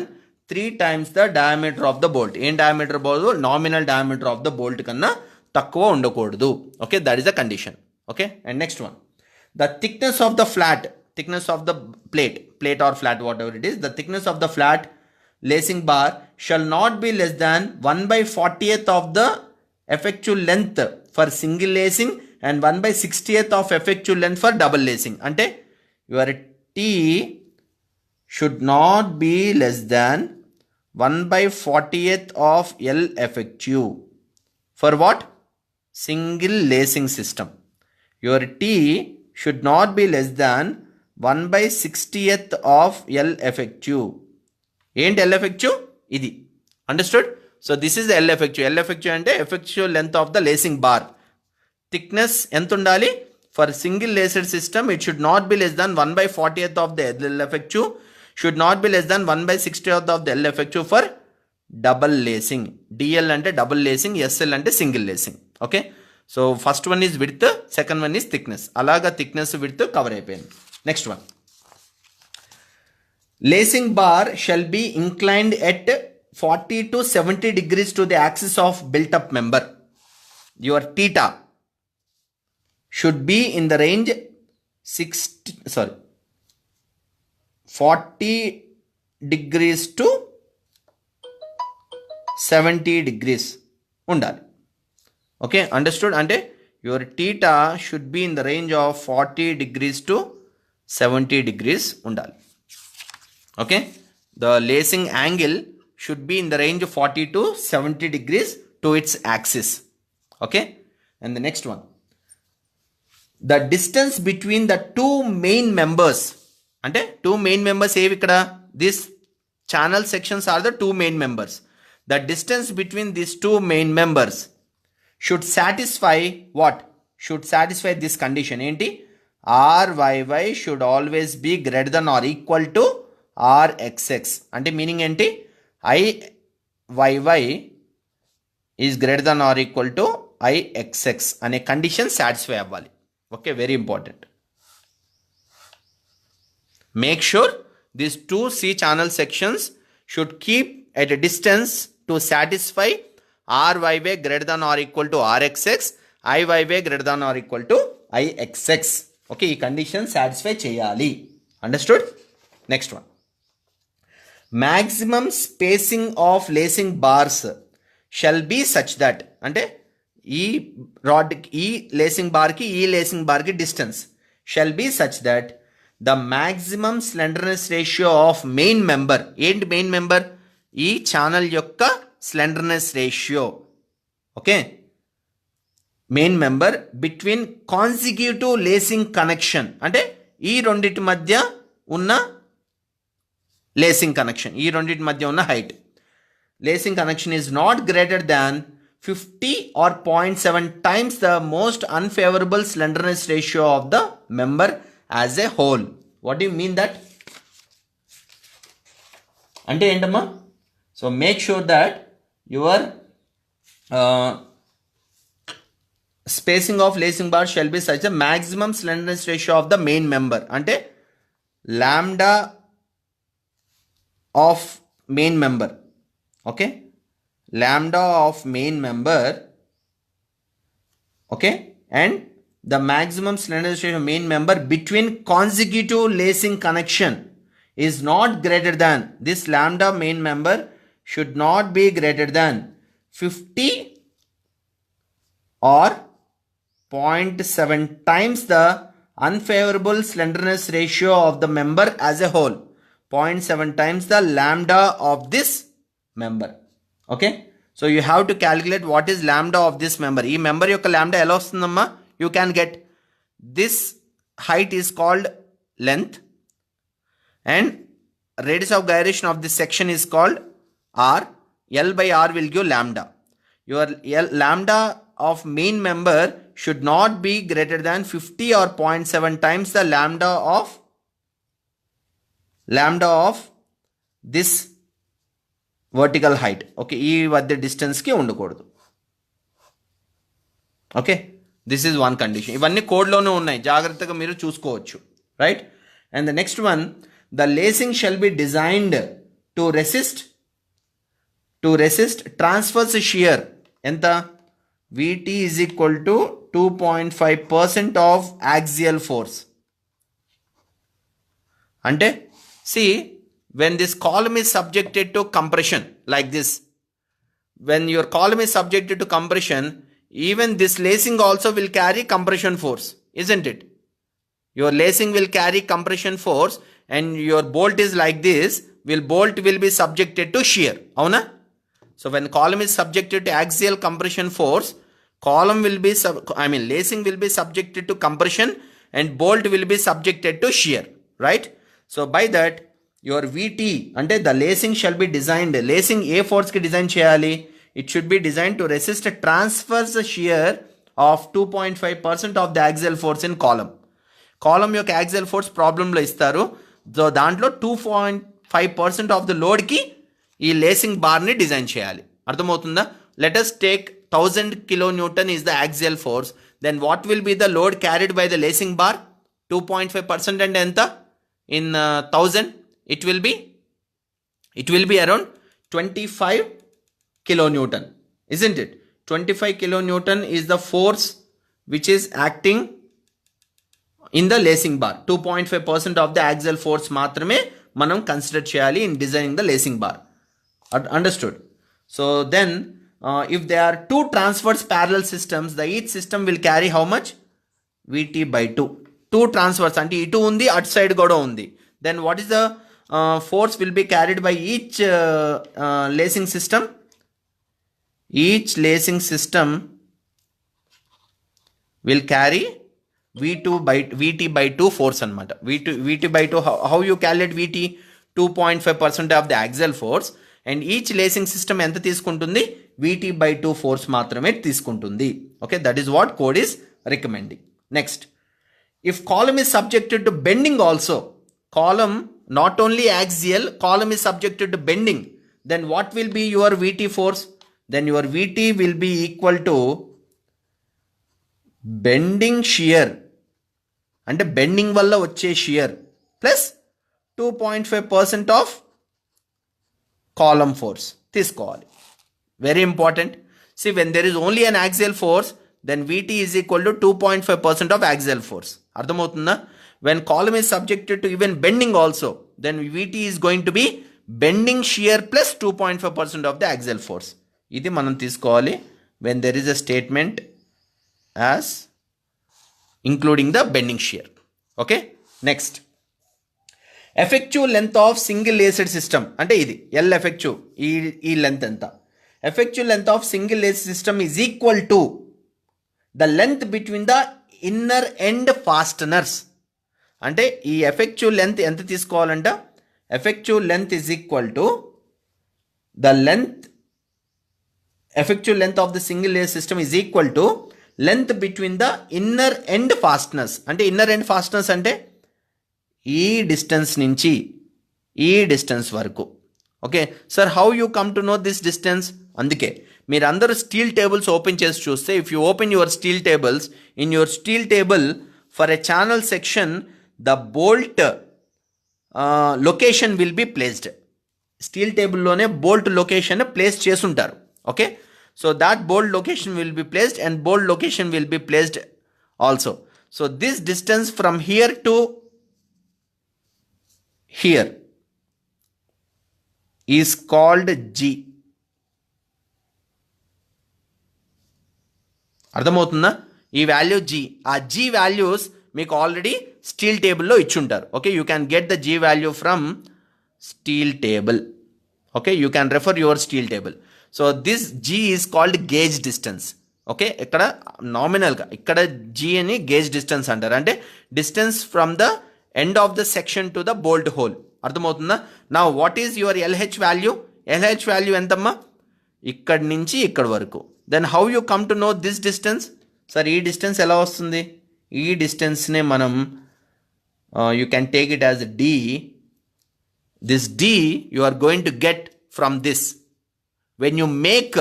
3 times the diameter of the bolt. ఏం diameter bolt? Nominal diameter of the bolt కన్నా తక్కువ ఉండకూడదు. Okay, that is the condition. Okay, and next one, the thickness of the plate or flat, whatever it is, the thickness of the flat lacing bar shall not be less than 1/40th of the effective length for single lacing and 1/60th of effective length for double lacing. అంటే your T should not be less than 1/40th of L effective. For what? Single lacing system. Your T should not be less than 1/60th of L effective. ఏంటి L effective? ఇది. Understood? So this is the L effective. L effective అంటే effective length of the lacing bar. Thickness ఎంత ఉండాలి? For single laced system, it should not be less than 1/40th of the L effective. Should not be less than 1/60th of the L effective for double lacing. DL అంటే double lacing, SL అంటే single lacing. Okay, so first one is width, second one is thickness. అలాగా thickness width cover అయిపోయింది. Next one, lacing bar shall be inclined at 40 to 70 degrees to the axis of built up member. your theta should be in the range 40 degrees to 70 degrees undali. Okay, understood? Ante your theta should be in the range of 40 degrees to 70 degrees undali. Okay, the lacing angle should be in the range of 40 to 70 degrees to its axis. Okay, and the next one, the distance between the two main members, ante two main members evi ikkada, this channel sections are the two main members. The distance between these two main members should satisfy what? Should satisfy this condition. Enti? RYY should always be greater than or equal to RXX. Ante meaning enti? IYY is greater than or equal to IXX ane condition satisfy avvali. Okay, very important. Make sure these two C channel sections should keep at a distance to satisfy RYY greater than or equal to RXX, IYY greater than or equal to IXX. Okay, ee condition satisfy cheyali. Understood? Next one. Maximum spacing of lacing bars shall be such that, ante ee rod ee lacing bar ki distance shall be such that the maximum slenderness ratio of main member, and main member ఈ channel యొక్క స్లెండర్నెస్ ratio, okay, main member between consecutive lacing connection, అంటే ఈ రెండింటి మధ్య ఉన్న lacing connection, ఈ రెండింటి మధ్య ఉన్న height, lacing connection is not greater than 50 or 0.7 times the most unfavorable slenderness ratio of the member as a whole. What do you mean that? అంటే ఏంటమ్మా? So make sure that your spacing of lacing bar shall be such a maximum slenderness ratio of the main member. Ante lambda of main member. Okay, lambda of main member. Okay, and the maximum slenderness ratio of main member between consecutive lacing connection is not greater than, this lambda main member should not be greater than 50 or 0.7 times the unfavorable slenderness ratio of the member as a whole, 0.7 times the lambda of this member. Okay, so you have to calculate what is lambda of this member. Ee member yokka lambda ela ostundamma? You can get, this height is called length and radius of gyration of this section is called R. L by R will give lambda. Your lambda of main member should not be greater than 50 or 0.7 times the lambda of this vertical height. Okay, ee vadya distance ki undakodu. Okay, this is one condition. Ivanni code lone unnai, jagrataga meeru chuskovachu, right? And the next one, the lacing shall be designed to resist transverse shear. Enta? Vt is equal to 2.5% of axial force. Ante, see, when this column is subjected to compression like this, when your column is subjected to compression, even this lacing also will carry compression force, isn't it? Your lacing will carry compression force and your bolt is like this, bolt will be subjected to shear. Avuna? So when column is subjected to axial compression force, lacing will be subjected to compression and bolt will be subjected to shear, right? So by that, your Vt, ante the lacing shall be designed, lacing A force ki design cheyali? It should be designed to resist a transverse shear of 2.5% of the axial force in column. Column యొక్క axial force problem లో ఇస్తారు. So దాంట్లో 2.5% of the load కి ఈ lacing bar ని design చేయాలి. అర్థమవుతుందా? Let us take 1000 kilonewton is the axial force. Then what will be the load carried by the lacing bar? 2.5% and enta in 1000. It will be around 25 kilonewton, isn't it? 25 kilonewton is the force which is acting in the lacing bar. 2.5% of the axial force మాత్రమే మనం consider చేయాలి in designing the lacing bar. Understood? So then if there are two transverse parallel systems, the each system will carry how much? Vt by 2. Two transverse అంటే ఇటు ఉంది అటు side కూడా ఉంది. Then what is the force will be carried by each lacing system? Each lacing system will carry Vt by 2 force అనమాట. Vt by 2, how you calculate Vt? 2.5% of the axial force, and each lacing system ఎంత తీసుకుంటుంది? Vt by 2 force మాత్రమే తీసుకుంటుంది. Okay, that is what code is recommending. Next, if column is subjected to bending also, column not only axial, column is subjected to bending, then what will be your Vt force? Then your Vt will be equal to bending shear, అంటే bending వల్ల వచ్చే shear plus 2.5% of column force తీసుకోవాలి. Very important. See, when there is only an axial force, then Vt is equal to 2.5% of axial force. అర్థమవుతుందా? When column is subjected to even bending also, then Vt is going to be bending shear plus 2.5% of the axial force. ఇది మనం తీసుకోవాలి when there is a statement as including the bending shear. Okay, next, effective length of single laced system అంటే ఇది L effective, ఈ length ఎంత? Effective length of single laced system is equal to the length between the inner end fasteners. అంటే ఈ effective length ఎంత తీసుకోవాలంట? Effective length is equal to the effective length of the single layer system is equal to length between the inner end fasteners. అంటే inner end fasteners అంటే ఈ distance నుంచి ఈ distance వరకు. Okay sir, how you come to know this distance? అందుకే మీరు అందరూ steel tables open చేసి చూస్తే, if you open your steel tables, in your steel table for a channel section the bolt location will be placed. Steel టేబుల్లోనే bolt location place చేసుంటారు. Okay, so that bolt location will be placed and bolt location will be placed also. So this distance from here to here is called G. అర్థమవుతుందా? ఈ value G. ఆ G values మీకు already steel టేబుల్లో ఇచ్చుంటారు. Okay, you can get the G value from steel table. Okay, you can refer your steel table. So this G is called gauge distance. Okay, ఇక్కడ నామినల్గా ఇక్కడ G అని gauge distance అంటారు. అంటే distance from the end of the section to the bolt hole. అర్థమవుతుందా? నా what is your LH value? LH value ఎంతమ్మా? ఇక్కడి నుంచి ఇక్కడ వరకు. Then how you come to know this distance? Sir, ఈ డిస్టెన్స్ ఎలా వస్తుంది? ఈ డిస్టెన్స్నే మనం you can take it as D. This D you are going to get from this. When you make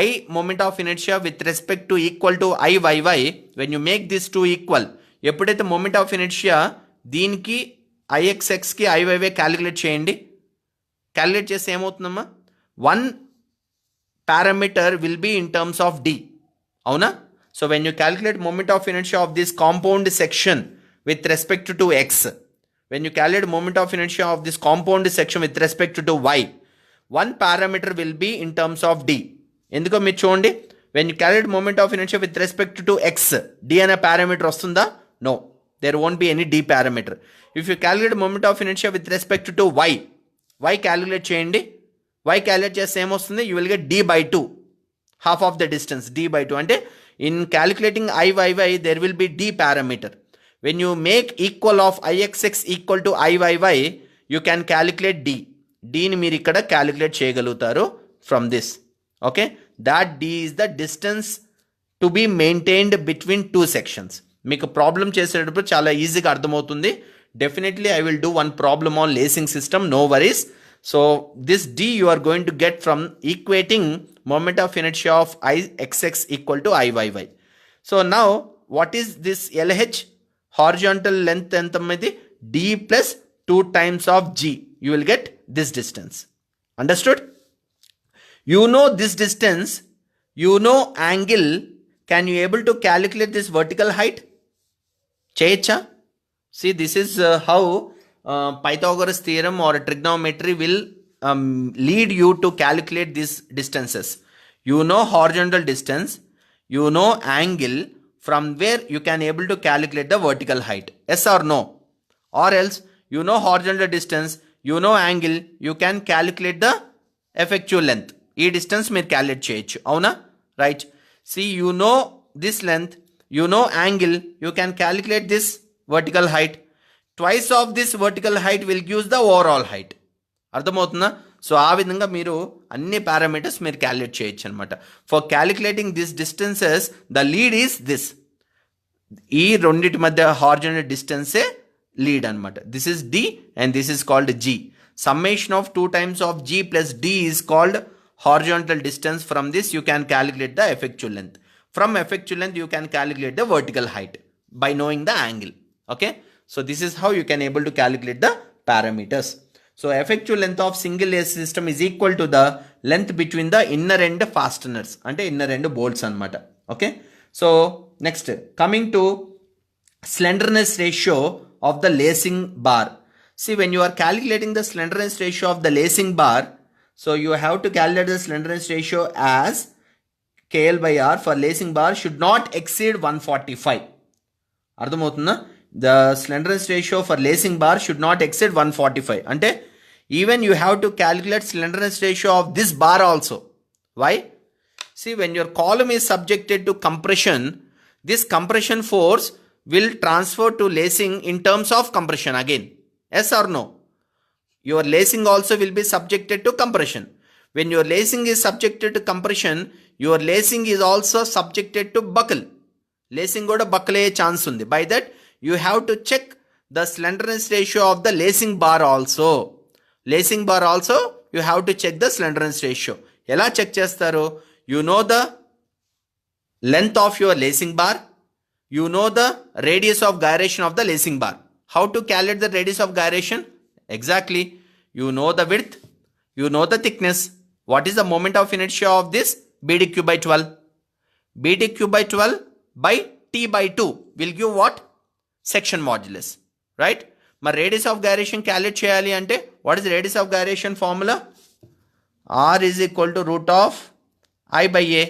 I moment of inertia with respect to equal to Iyy, when you make these two equal, ఎప్పుడైతే moment of inertia దీనికి Ixxకి Iyy calculate చేయండి. Calculate చేస్తే ఏమవుతుందమ్మా? 1 parameter will be in terms of D. అవునా? So when you calculate moment of inertia of this compound section with respect to x, when you calculate moment of inertia of this compound section with respect to y, 1 parameter will be in terms of D. ఎందుకో మీరు చూడండి, when you calculate moment of inertia with respect to x, D అనే parameter వస్తుందా? No, there won't be any D parameter. If you calculate moment of inertia with respect to y calculate చేయండి. y calculate చేస్తే ఏమొస్తుంది? You will get D by 2, half of the distance, D by 2. అంటే in calculating Iyy there will be D parameter. When you make equal of Ixx equal to Iyy, you can calculate D. Dని మీరు ఇక్కడ calculate చేయగలుగుతారు from this. Okay, that D is the distance to be maintained between 2 sections. మీకు problem చేసేటప్పుడు చాలా ఈజీగా అర్థమవుతుంది. Definitely I will do one problem on lacing system, no worries. So this D you are going to get from equating moment of inertia of Ixx equal to Iyy. So now what is this LH? Horizontal length ఎంతమైంది? D plus 2 times of G. You will get this distance. Understood? You know this distance you know angle, can you able to calculate this vertical height? Checha? See, this is how Pythagoras theorem or trigonometry will lead you to calculate these distances. You know horizontal distance, you know angle, from where you can able to calculate the vertical height. Yes or no? Or else you know horizontal distance, you know angle, you can calculate the effectual length. ఈ distance మీరు calculate చేయొచ్చు, అవునా? Right. See, you know this length, you know angle, you can calculate this vertical height. Twice of this vertical height will give the overall height. అర్థమవుతుందా? So ఆ విధంగా మీరు అన్ని parameters మీరు క్యాలిక్యులేట్ చేయొచ్చు అనమాట. For calculating this distances the lead is this. ఈ రెండింటి మధ్య హారిజాంటల్ డిస్టెన్సే లీడ్ అనమాట. This is D and this is called G. Summation of 2 times of g plus d is called horizontal distance. From this you can calculate the effectual length. From effectual length you can calculate the vertical height by knowing the angle. Okay, so this is how you can able to calculate the parameters. So effectual length of single AC system is equal to the length between the inner end fasteners, ante inner end bolts anamata. Okay, so next coming to slenderness ratio of the lacing bar. See, when you are calculating the slenderness ratio of the lacing bar, so you have to calculate the slenderness ratio as KL by R for lacing bar should not exceed 145. అర్థమవుతుందా? The slenderness ratio for lacing bar should not exceed 145. అంటే even you have to calculate slenderness ratio of this bar also. Why? See, when your column is subjected to compression, this compression force will transfer to lacing in terms of compression again. Yes or no? Your lacing also will be subjected to compression. When your lacing is subjected to compression, your lacing is also subjected to buckle. Lacing kuda buckle aye chance undi. By that you have to check the slenderness ratio of the lacing bar also. Lacing bar also you have to check the slenderness ratio. Ela check chestaru? You know the length of your lacing bar, you know the radius of gyration of the lacing bar. How to calculate the radius of gyration? Exactly, you know the width, you know the thickness. What is the moment of inertia of this? BDQ by 12. BDQ by 12 by T by 2 will give what? Section modulus, right? My radius of gyration calculate cheyali ante, what is the radius of gyration formula? R is equal to root of I by A.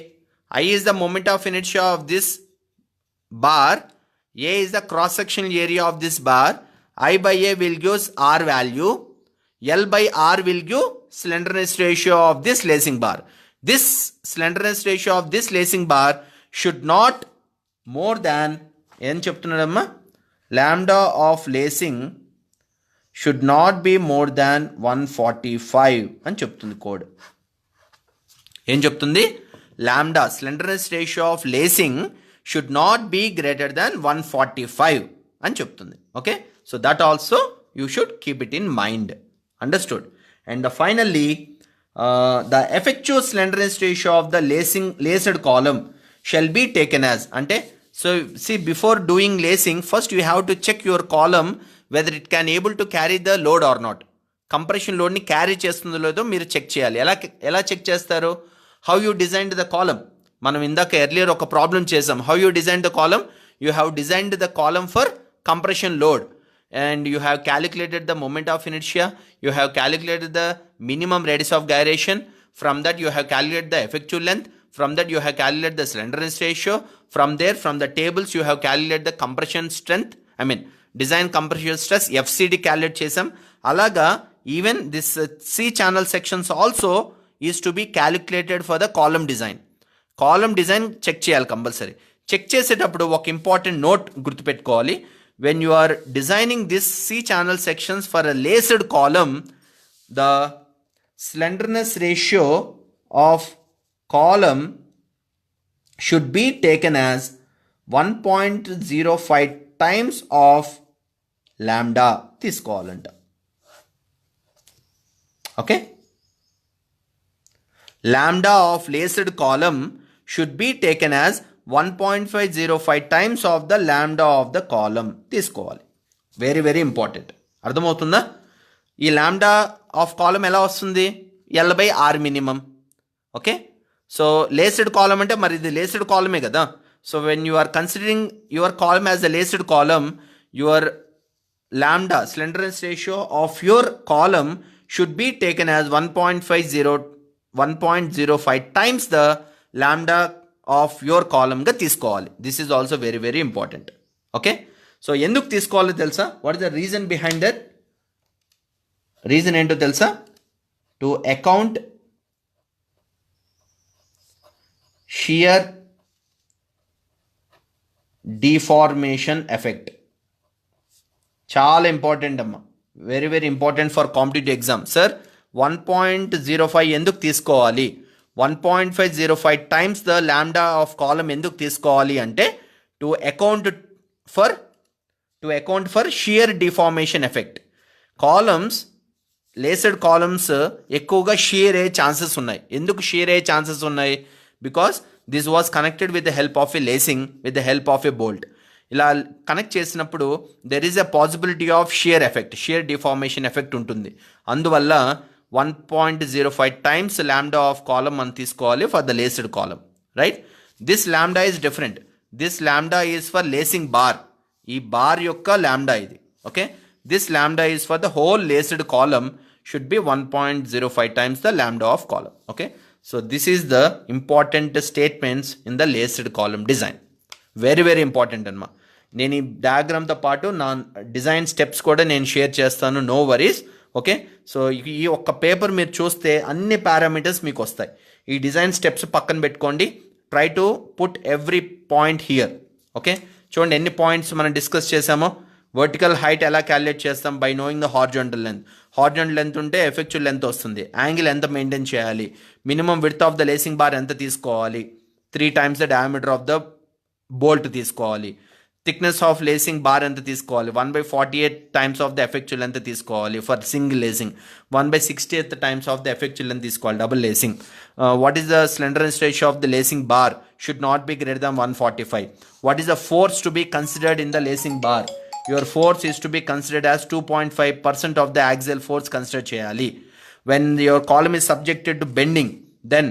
I is the moment of inertia of this bar, A is the cross sectional area of this bar. I by A will give R value, L by R will give slenderness ratio of this lacing bar. This slenderness ratio of this lacing bar should not more than em cheptunnadamma, lambda of lacing should not be more than 145 అని చెప్తుంది code. ఏం చెప్తుంది? Lambda slenderness ratio of lacing should not be greater than 145 అని చెప్తుంది. Okay, so that also you should keep it in mind. Understood? And finally the effective slenderness ratio of the laced column shall be taken as, ante, so see, before doing lacing, first you have to check your column whether it can able to carry the load or not. Compression load ni carry చేస్తుందో లేదో మీరు check చేయాలి. ఎలా check చేస్తారు? How you designed the column? మనం ఇందాక earlier ఒక problem చేసాం. How you designed the column? You have designed the column for compression load and you have calculated the moment of inertia, you have calculated the minimum radius of gyration, from that you have calculated the effective length, from that you have calculated the slenderness ratio, from there from the tables you have calculated the compression strength, design compression stress, FCD calculate chesam. Alaga even this C channel sections also is to be calculated for the column design. Column design check cheyali compulsory. Check చేసేటప్పుడు ఒక important note గుర్తుపెట్టుకోవాలి. When you are designing this C channel sections for a laced column, the slenderness ratio of column should be taken as 1.05 times of lambda తీసుకోవాలంట. Okay, lambda of laced column should be taken as 1.505 times of the lambda of the column తీసుకోవాలి. Very very important. అర్థమవుతుందా? ఈ lambda of column ఎలా వస్తుంది? L by R minimum. Okay, so laced column అంటే మరి ఇది laced కాలమే కదా. So when you are considering your column as a laced column, your lambda slenderness ratio of your column should be taken as 1.05 times the lambda of your column ga తీసుకోవాలి. This is also very very important. Okay, so ఎందుకు తీసుకోవాలో తెలుసా? What is the reason behind that? Reason ఏంటో తెలుసా? To account shear deformation effect. చాలా important అమ్మా, very very important for competitive exam. Sir 1.05 ఎందుకు తీసుకోవాలి? 1.505 times the lambda of column ఎందుకు తీసుకోవాలి అంటే to account for shear deformation effect. Columns, laced columns ఎక్కువగా షియర్ అయ్యే ఛాన్సెస్ ఉన్నాయి. ఎందుకు షియర్ అయ్యే ఛాన్సెస్ ఉన్నాయి? Because this was connected with the help of a lacing, with the help of a bolt. ఇలా కనెక్ట్ చేసినప్పుడు there is a possibility of shear effect, shear deformation effect ఉంటుంది. అందువల్ల 1.05 times lambda of column మనం తీసుకోవాలి for the laced column, right? This lambda is different. This lambda is for lacing bar. ఈ bar యొక్క lambda ఇది. Okay, this lambda is for the whole laced column, should be 1.05 times the lambda of column. Okay, so this is the important statements in the laced column design. Very very important అన్నమా. నేను ఈ డయాగ్రామ్తో పాటు నా design steps కూడా నేను share చేస్తాను, no worries. Okay, so ఈ ఒక్క పేపర్ మీరు చూస్తే అన్ని పారామీటర్స్ మీకు వస్తాయి. ఈ డిజైన్ స్టెప్స్ పక్కన పెట్టుకోండి. Try to put every point here. Okay, చూడండి ఎన్ని పాయింట్స్ మనం డిస్కస్ చేసామో. వర్టికల్ హైట్ ఎలా క్యాలిక్యులేట్ చేస్తాం? By knowing the horizontal length. Horizontal length ఉంటే ఎఫెక్చువల్ లెంత్ వస్తుంది. యాంగిల్ ఎంత మెయింటైన్ చేయాలి? Minimum width of the lacing bar ఎంత తీసుకోవాలి? 3 times the diameter of the bolt తీసుకోవాలి. థిక్నెస్ ఆఫ్ లేసింగ్ బార్ ఎంత తీసుకోవాలి? 1/48 టైమ్స్ ఆఫ్ ద ఎఫెక్చువల్ ఎంత తీసుకోవాలి for single lacing? 1/68 times of the effectual ఎంత తీసుకోవాలి double lacing? What is the slenderness ratio of the lacing bar? Should not be greater than 145. What is the force to be considered in the lacing bar? Your force is to be considered as 2.5% of the axial force consider చేయాలి. When your column is subjected to bending, then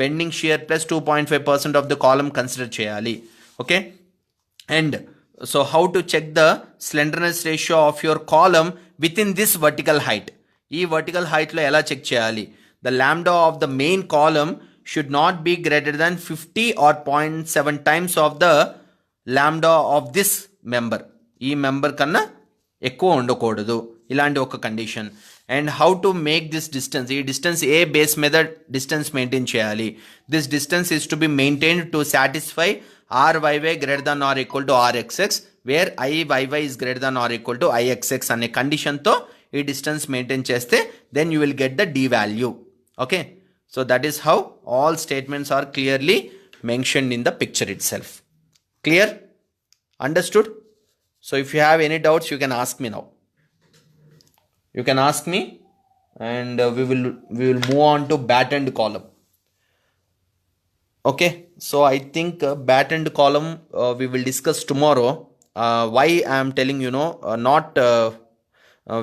bending shear plus 2.5% of the column consider చేయాలి. Okay, and so how to check the slenderness ratio of your column within this vertical height? ఈ vertical height లో ఎలా check చేయాలి? The lambda of the main column should not be greater than 50 or 0.7 times of the lambda of this member. ఈ member కన్నా ఎక్కువ ఉండకూడదు, ఇలాంటి ఒక condition. And how to make this distance? ఈ డిస్టెన్స్ ఏ బేస్ మీద డిస్టెన్స్ మెయింటైన్ చేయాలి? This distance is to be maintained to satisfy RYY greater than or equal to RXX, where IYY is greater than or equal to IXX అనే కండిషన్తో ఈ distance maintain చేస్తే then you will get the D value. Okay, so that is how all statements are clearly mentioned in the picture itself. Clear? Understood? So if you have any doubts you can ask me now. You can ask me and we will move on to batt-end column. Okay, so I think batt-end column we will discuss tomorrow. Why I am telling not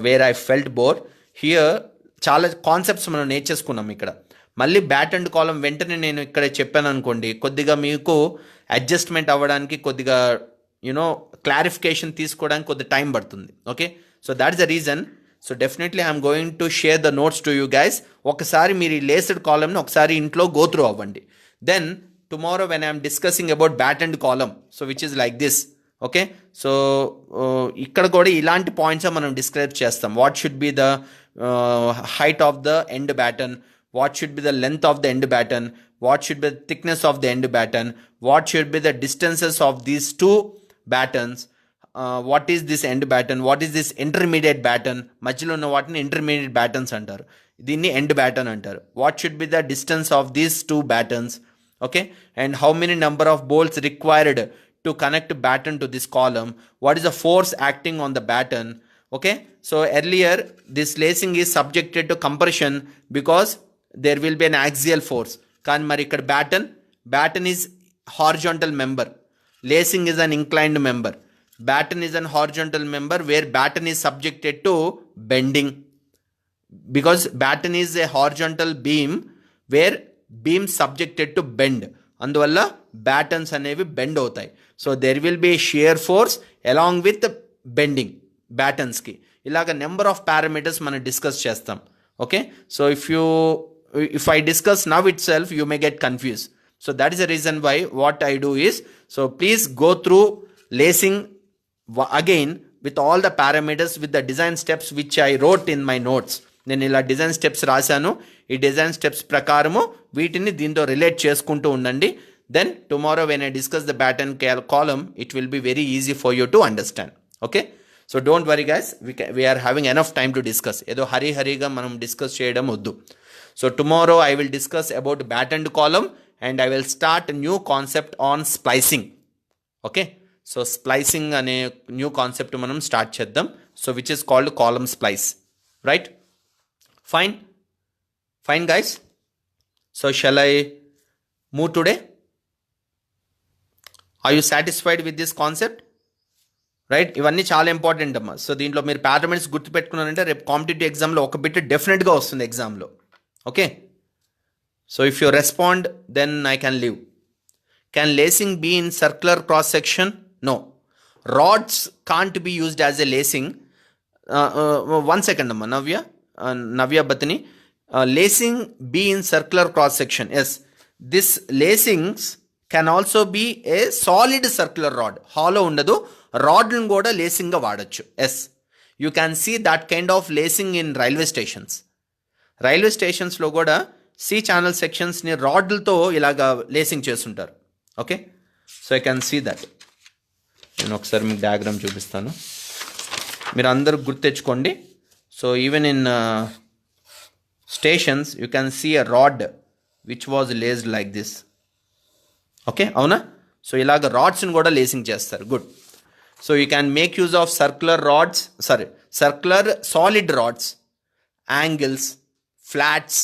where I felt bored. Here చాలా concepts మనం నేర్చేసుకున్నాం. ఇక్కడ మళ్ళీ bat and కాలం వెంటనే నేను ఇక్కడ చెప్పాను అనుకోండి, కొద్దిగా మీకు అడ్జస్ట్మెంట్ అవ్వడానికి, కొద్దిగా క్లారిఫికేషన్ తీసుకోవడానికి కొద్ది టైం పడుతుంది. Okay, so that is the reason. So definitely I'm going to share the notes to you guys. ఒకసారి మీరు ఈ లేస్డ్ కాలమ్ని ఒకసారి ఇంట్లో గో త్రూ అవ్వండి. Then tomorrow when I'm discussing about bat and column, so which is like this. Okay, so ఇక్కడ కూడా ఇలాంటి పాయింట్స్ మనం డిస్క్రైబ్ చేస్తాం. What should be the height of the end batten, what should be the length of the end batten, what should be the thickness of the end batten, what should be the distances of these two battens, what is this end batten, what is this intermediate batten, మధ్యలో ఉన్న వాటిని intermediate battens అంటారు, దీన్ని end batten అంటారు. What should be the distance of these two battens, okay, and how many number of bolts required to connect batten to this column, what is the force acting on the batten. Okay, so earlier this lacing is subjected to compression because there will be an axial force. కానీ మరి ఇక్కడ batten is horizontal member, lacing is an inclined member. Batten is an horizontal member where batten is subjected to bending, because batten is a horizontal beam where beam subjected to bend, అందువల్ల battens అనేవి bend అవుతాయి. So there will be shear force along with bending బ్యాటన్స్కి. ఇలాగ number of parameters మనం discuss చేస్తాం. Okay, so if I discuss now itself, you may get confused. So that is the reason why what I do is, so please go through lacing again with all the parameters with the design steps which I wrote in my notes. నేను ఇలా design steps రాశాను. ఈ design steps ప్రకారము వీటిని దీంతో relate చేసుకుంటూ ఉండండి. Then tomorrow when I discuss the pattern column, it will be very easy for you to understand. Okay, so don't worry guys, we're having enough time to discuss. ఏదో హరీగా మనం discuss చేయడం వద్దు. So tomorrow I will discuss about batterned column and I will start a new concept on splicing. Okay, so splicing ane new concept manam start cheddam, so which is called column splice, right? Fine guys, so shall I move today? Are you satisfied with this concept? Right, ఇవన్నీ చాలా important అమ్మా. So దీంట్లో మీరు patterns గుర్తుపెట్టుకున్నారంటే రేపు competitive ఎగ్జామ్లో ఒక bit డెఫినెట్గా వస్తుంది ఎగ్జామ్లో. Okay, so if you respond, then I can leave. Can lacing be in circular cross section? No, rods can't be used as a lacing. 1 second amma, Navya Batani, lacing be in circular cross section? Yes, this lacings can also be a solid circular rod. Hollow undadu, rod nu kuda lacing ga vaadachu. Yes, you can see that kind of lacing in railway stations. Railway స్టేషన్స్లో కూడా C channel సెక్షన్స్ని రాడ్లతో ఇలాగా lacing చేస్తుంటారు. Okay, so I can see that. నేను ఒకసారి మీకు diagram చూపిస్తాను, మీరు అందరూ గుర్తెచ్చుకోండి. So even in stations you can see a rod which was laced like this. Okay, అవునా? సో ఇలాగ రాడ్స్ని కూడా లేసింగ్ చేస్తారు. Good. So you can make use of circular solid rods, angles, flats,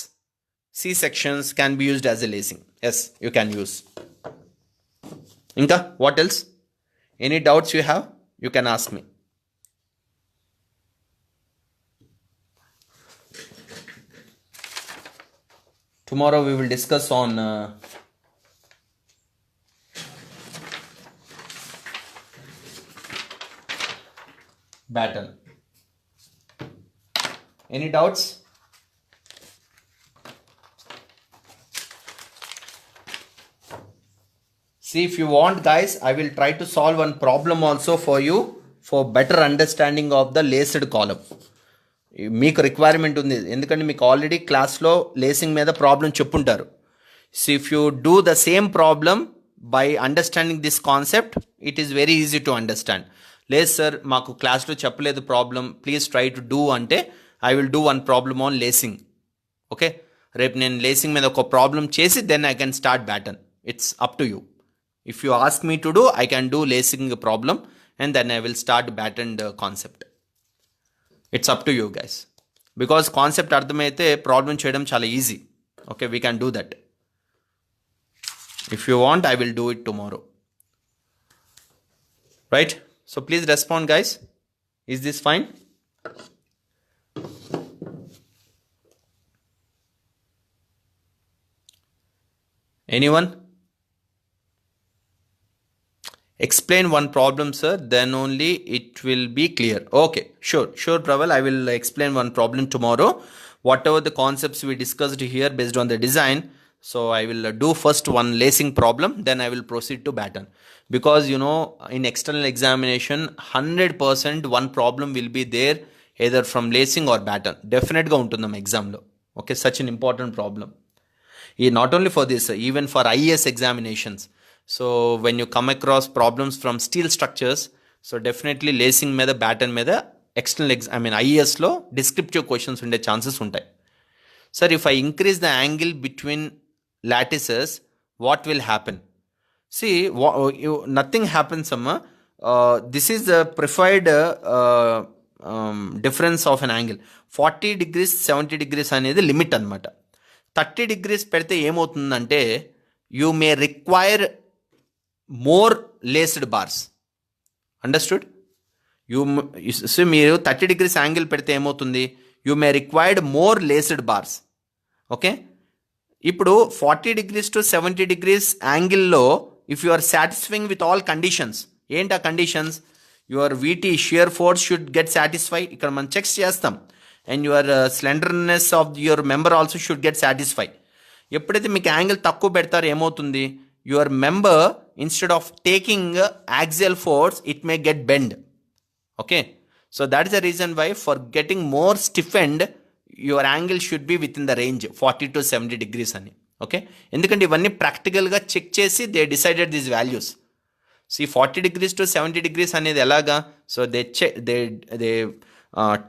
C sections can be used as a lacing. Yes, you can use. Inka, what else? Any doubts you have? You can ask me. Tomorrow we will discuss on batten. Any doubts? See, if you want guys, I will try to solve one problem also for you for better understanding of the laced column. మీకు requirement ఉంది, ఎందుకంటే మీకు already క్లాస్లో lacing మీద problem చెప్పుంటారు. So if you do the same problem by understanding this concept, it is very easy to understand. లేదు sir మాకు క్లాస్లో చెప్పలేదు problem, please try to do అంటే I will do one problem on lacing. Okay, రేపు నేను lacing మీద ఒక problem చేసి then I can start batten. It's up to you. If you ask me to do, I can do lacing problem and then I will start batterned concept. It's up to you guys. Because concept ardhamaithe problem cheyadam chala easy. Okay, we can do that. If you want, I will do it tomorrow. Right? So please respond guys. Is this fine? Anyone? Explain one problem sir, then only it will be clear. Okay, sure Praval, I will explain one problem tomorrow. Whatever the concepts we discussed here based on the design, so I will do first one lacing problem, then I will proceed to batten. Because you know, in external examination 100% one problem will be there either from lacing or batten. Definitely ga untundam exam lo. Okay, such an important problem. Not only for this, even for IAS examinations. So when you come across problems from steel structures, so definitely lacing మీద batten మీద external IES లో descriptive questions ఉండే chances ఉంటాయి. Sir, if I increase the angle between lattices, what will happen? See, nothing happens, amma. This is the preferred difference of an angle. 40 degrees, 70 degrees అనేది limit అనమాట. 30 degrees పెడితే ఏమవుతుందంటే you may require more laced bars. Understood? So మీరు 30 degrees angle పెడితే ఏమవుతుంది, you may require more laced bars. Okay, ఇప్పుడు 40 degrees to 70 degrees యాంగిల్లో if you are satisfying with all conditions, ఏంటి ఆ conditions? Your VT shear force should get satisfy, ఇక్కడ మనం checks చేస్తాం. And your slenderness of your member also should get satisfy. ఎప్పుడైతే మీకు angle తక్కువ పెడతారో ఏమవుతుంది, your member instead of taking axial force it may get bend. Okay, so that is the reason why for getting more stiffened your angle should be within the range 40 to 70 degrees అని. Okay, ఎందుకంటే ఇవన్నీ ప్రాక్టికల్గా check చేసి they decided these values. See 40 degrees to 70 degrees అనేది ఎలాగా? So they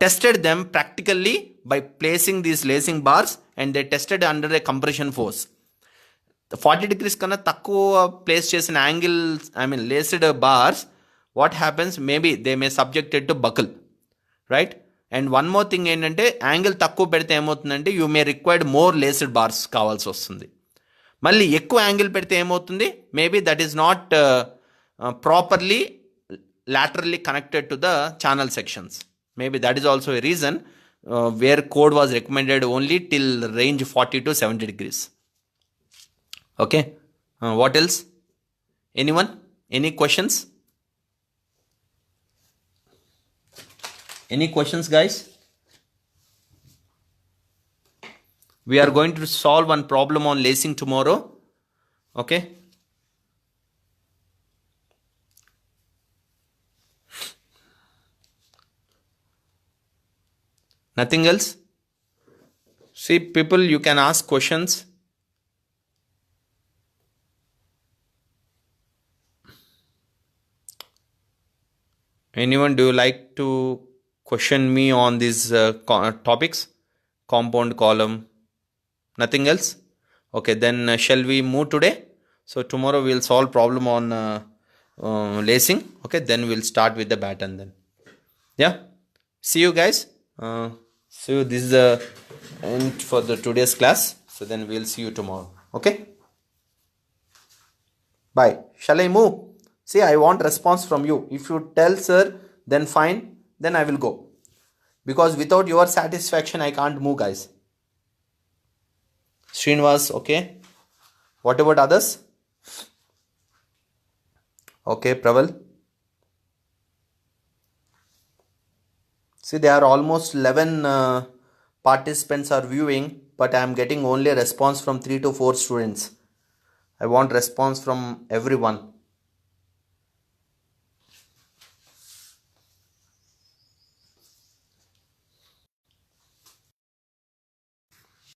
tested them practically by placing these lacing bars and they tested under a compression force. 40 degrees కన్నా తక్కువ place చేసిన angles, I mean laced bars, what happens, maybe they may subjected to buckle, right? And one more thing ఏంటంటే angle తక్కువ పెడితే ఏమవుతుందంటే you may required more laced bars కావాల్సి వస్తుంది. మళ్ళీ ఎక్కువ యాంగిల్ పెడితే ఏమవుతుంది, maybe that is not properly laterally connected to the channel sections. Maybe that is also a reason where code was recommended only till range 40 to 70 degrees. Okay, what else? Anyone? Any questions? Any questions, guys? We are going to solve one problem on lacing tomorrow. Okay. Nothing else? See, people, you can ask questions. Anyone, do you like to question me on these topics? Compound column. Nothing else? Okay, then shall we move today? So tomorrow we'll solve problem on lacing. Okay, then we'll start with the pattern then. Yeah, see you guys. So this is the end for the today's class. So then we'll see you tomorrow. Okay, bye. Shall I move? See, I want response from you. If you tell sir, then fine, then I will go. Because without your satisfaction, I can't move, guys. Srinivas, okay. What about others? Okay, Praval. See, there are almost 11 participants are viewing, but I am getting only a response from 3 to 4 students. I want response from everyone.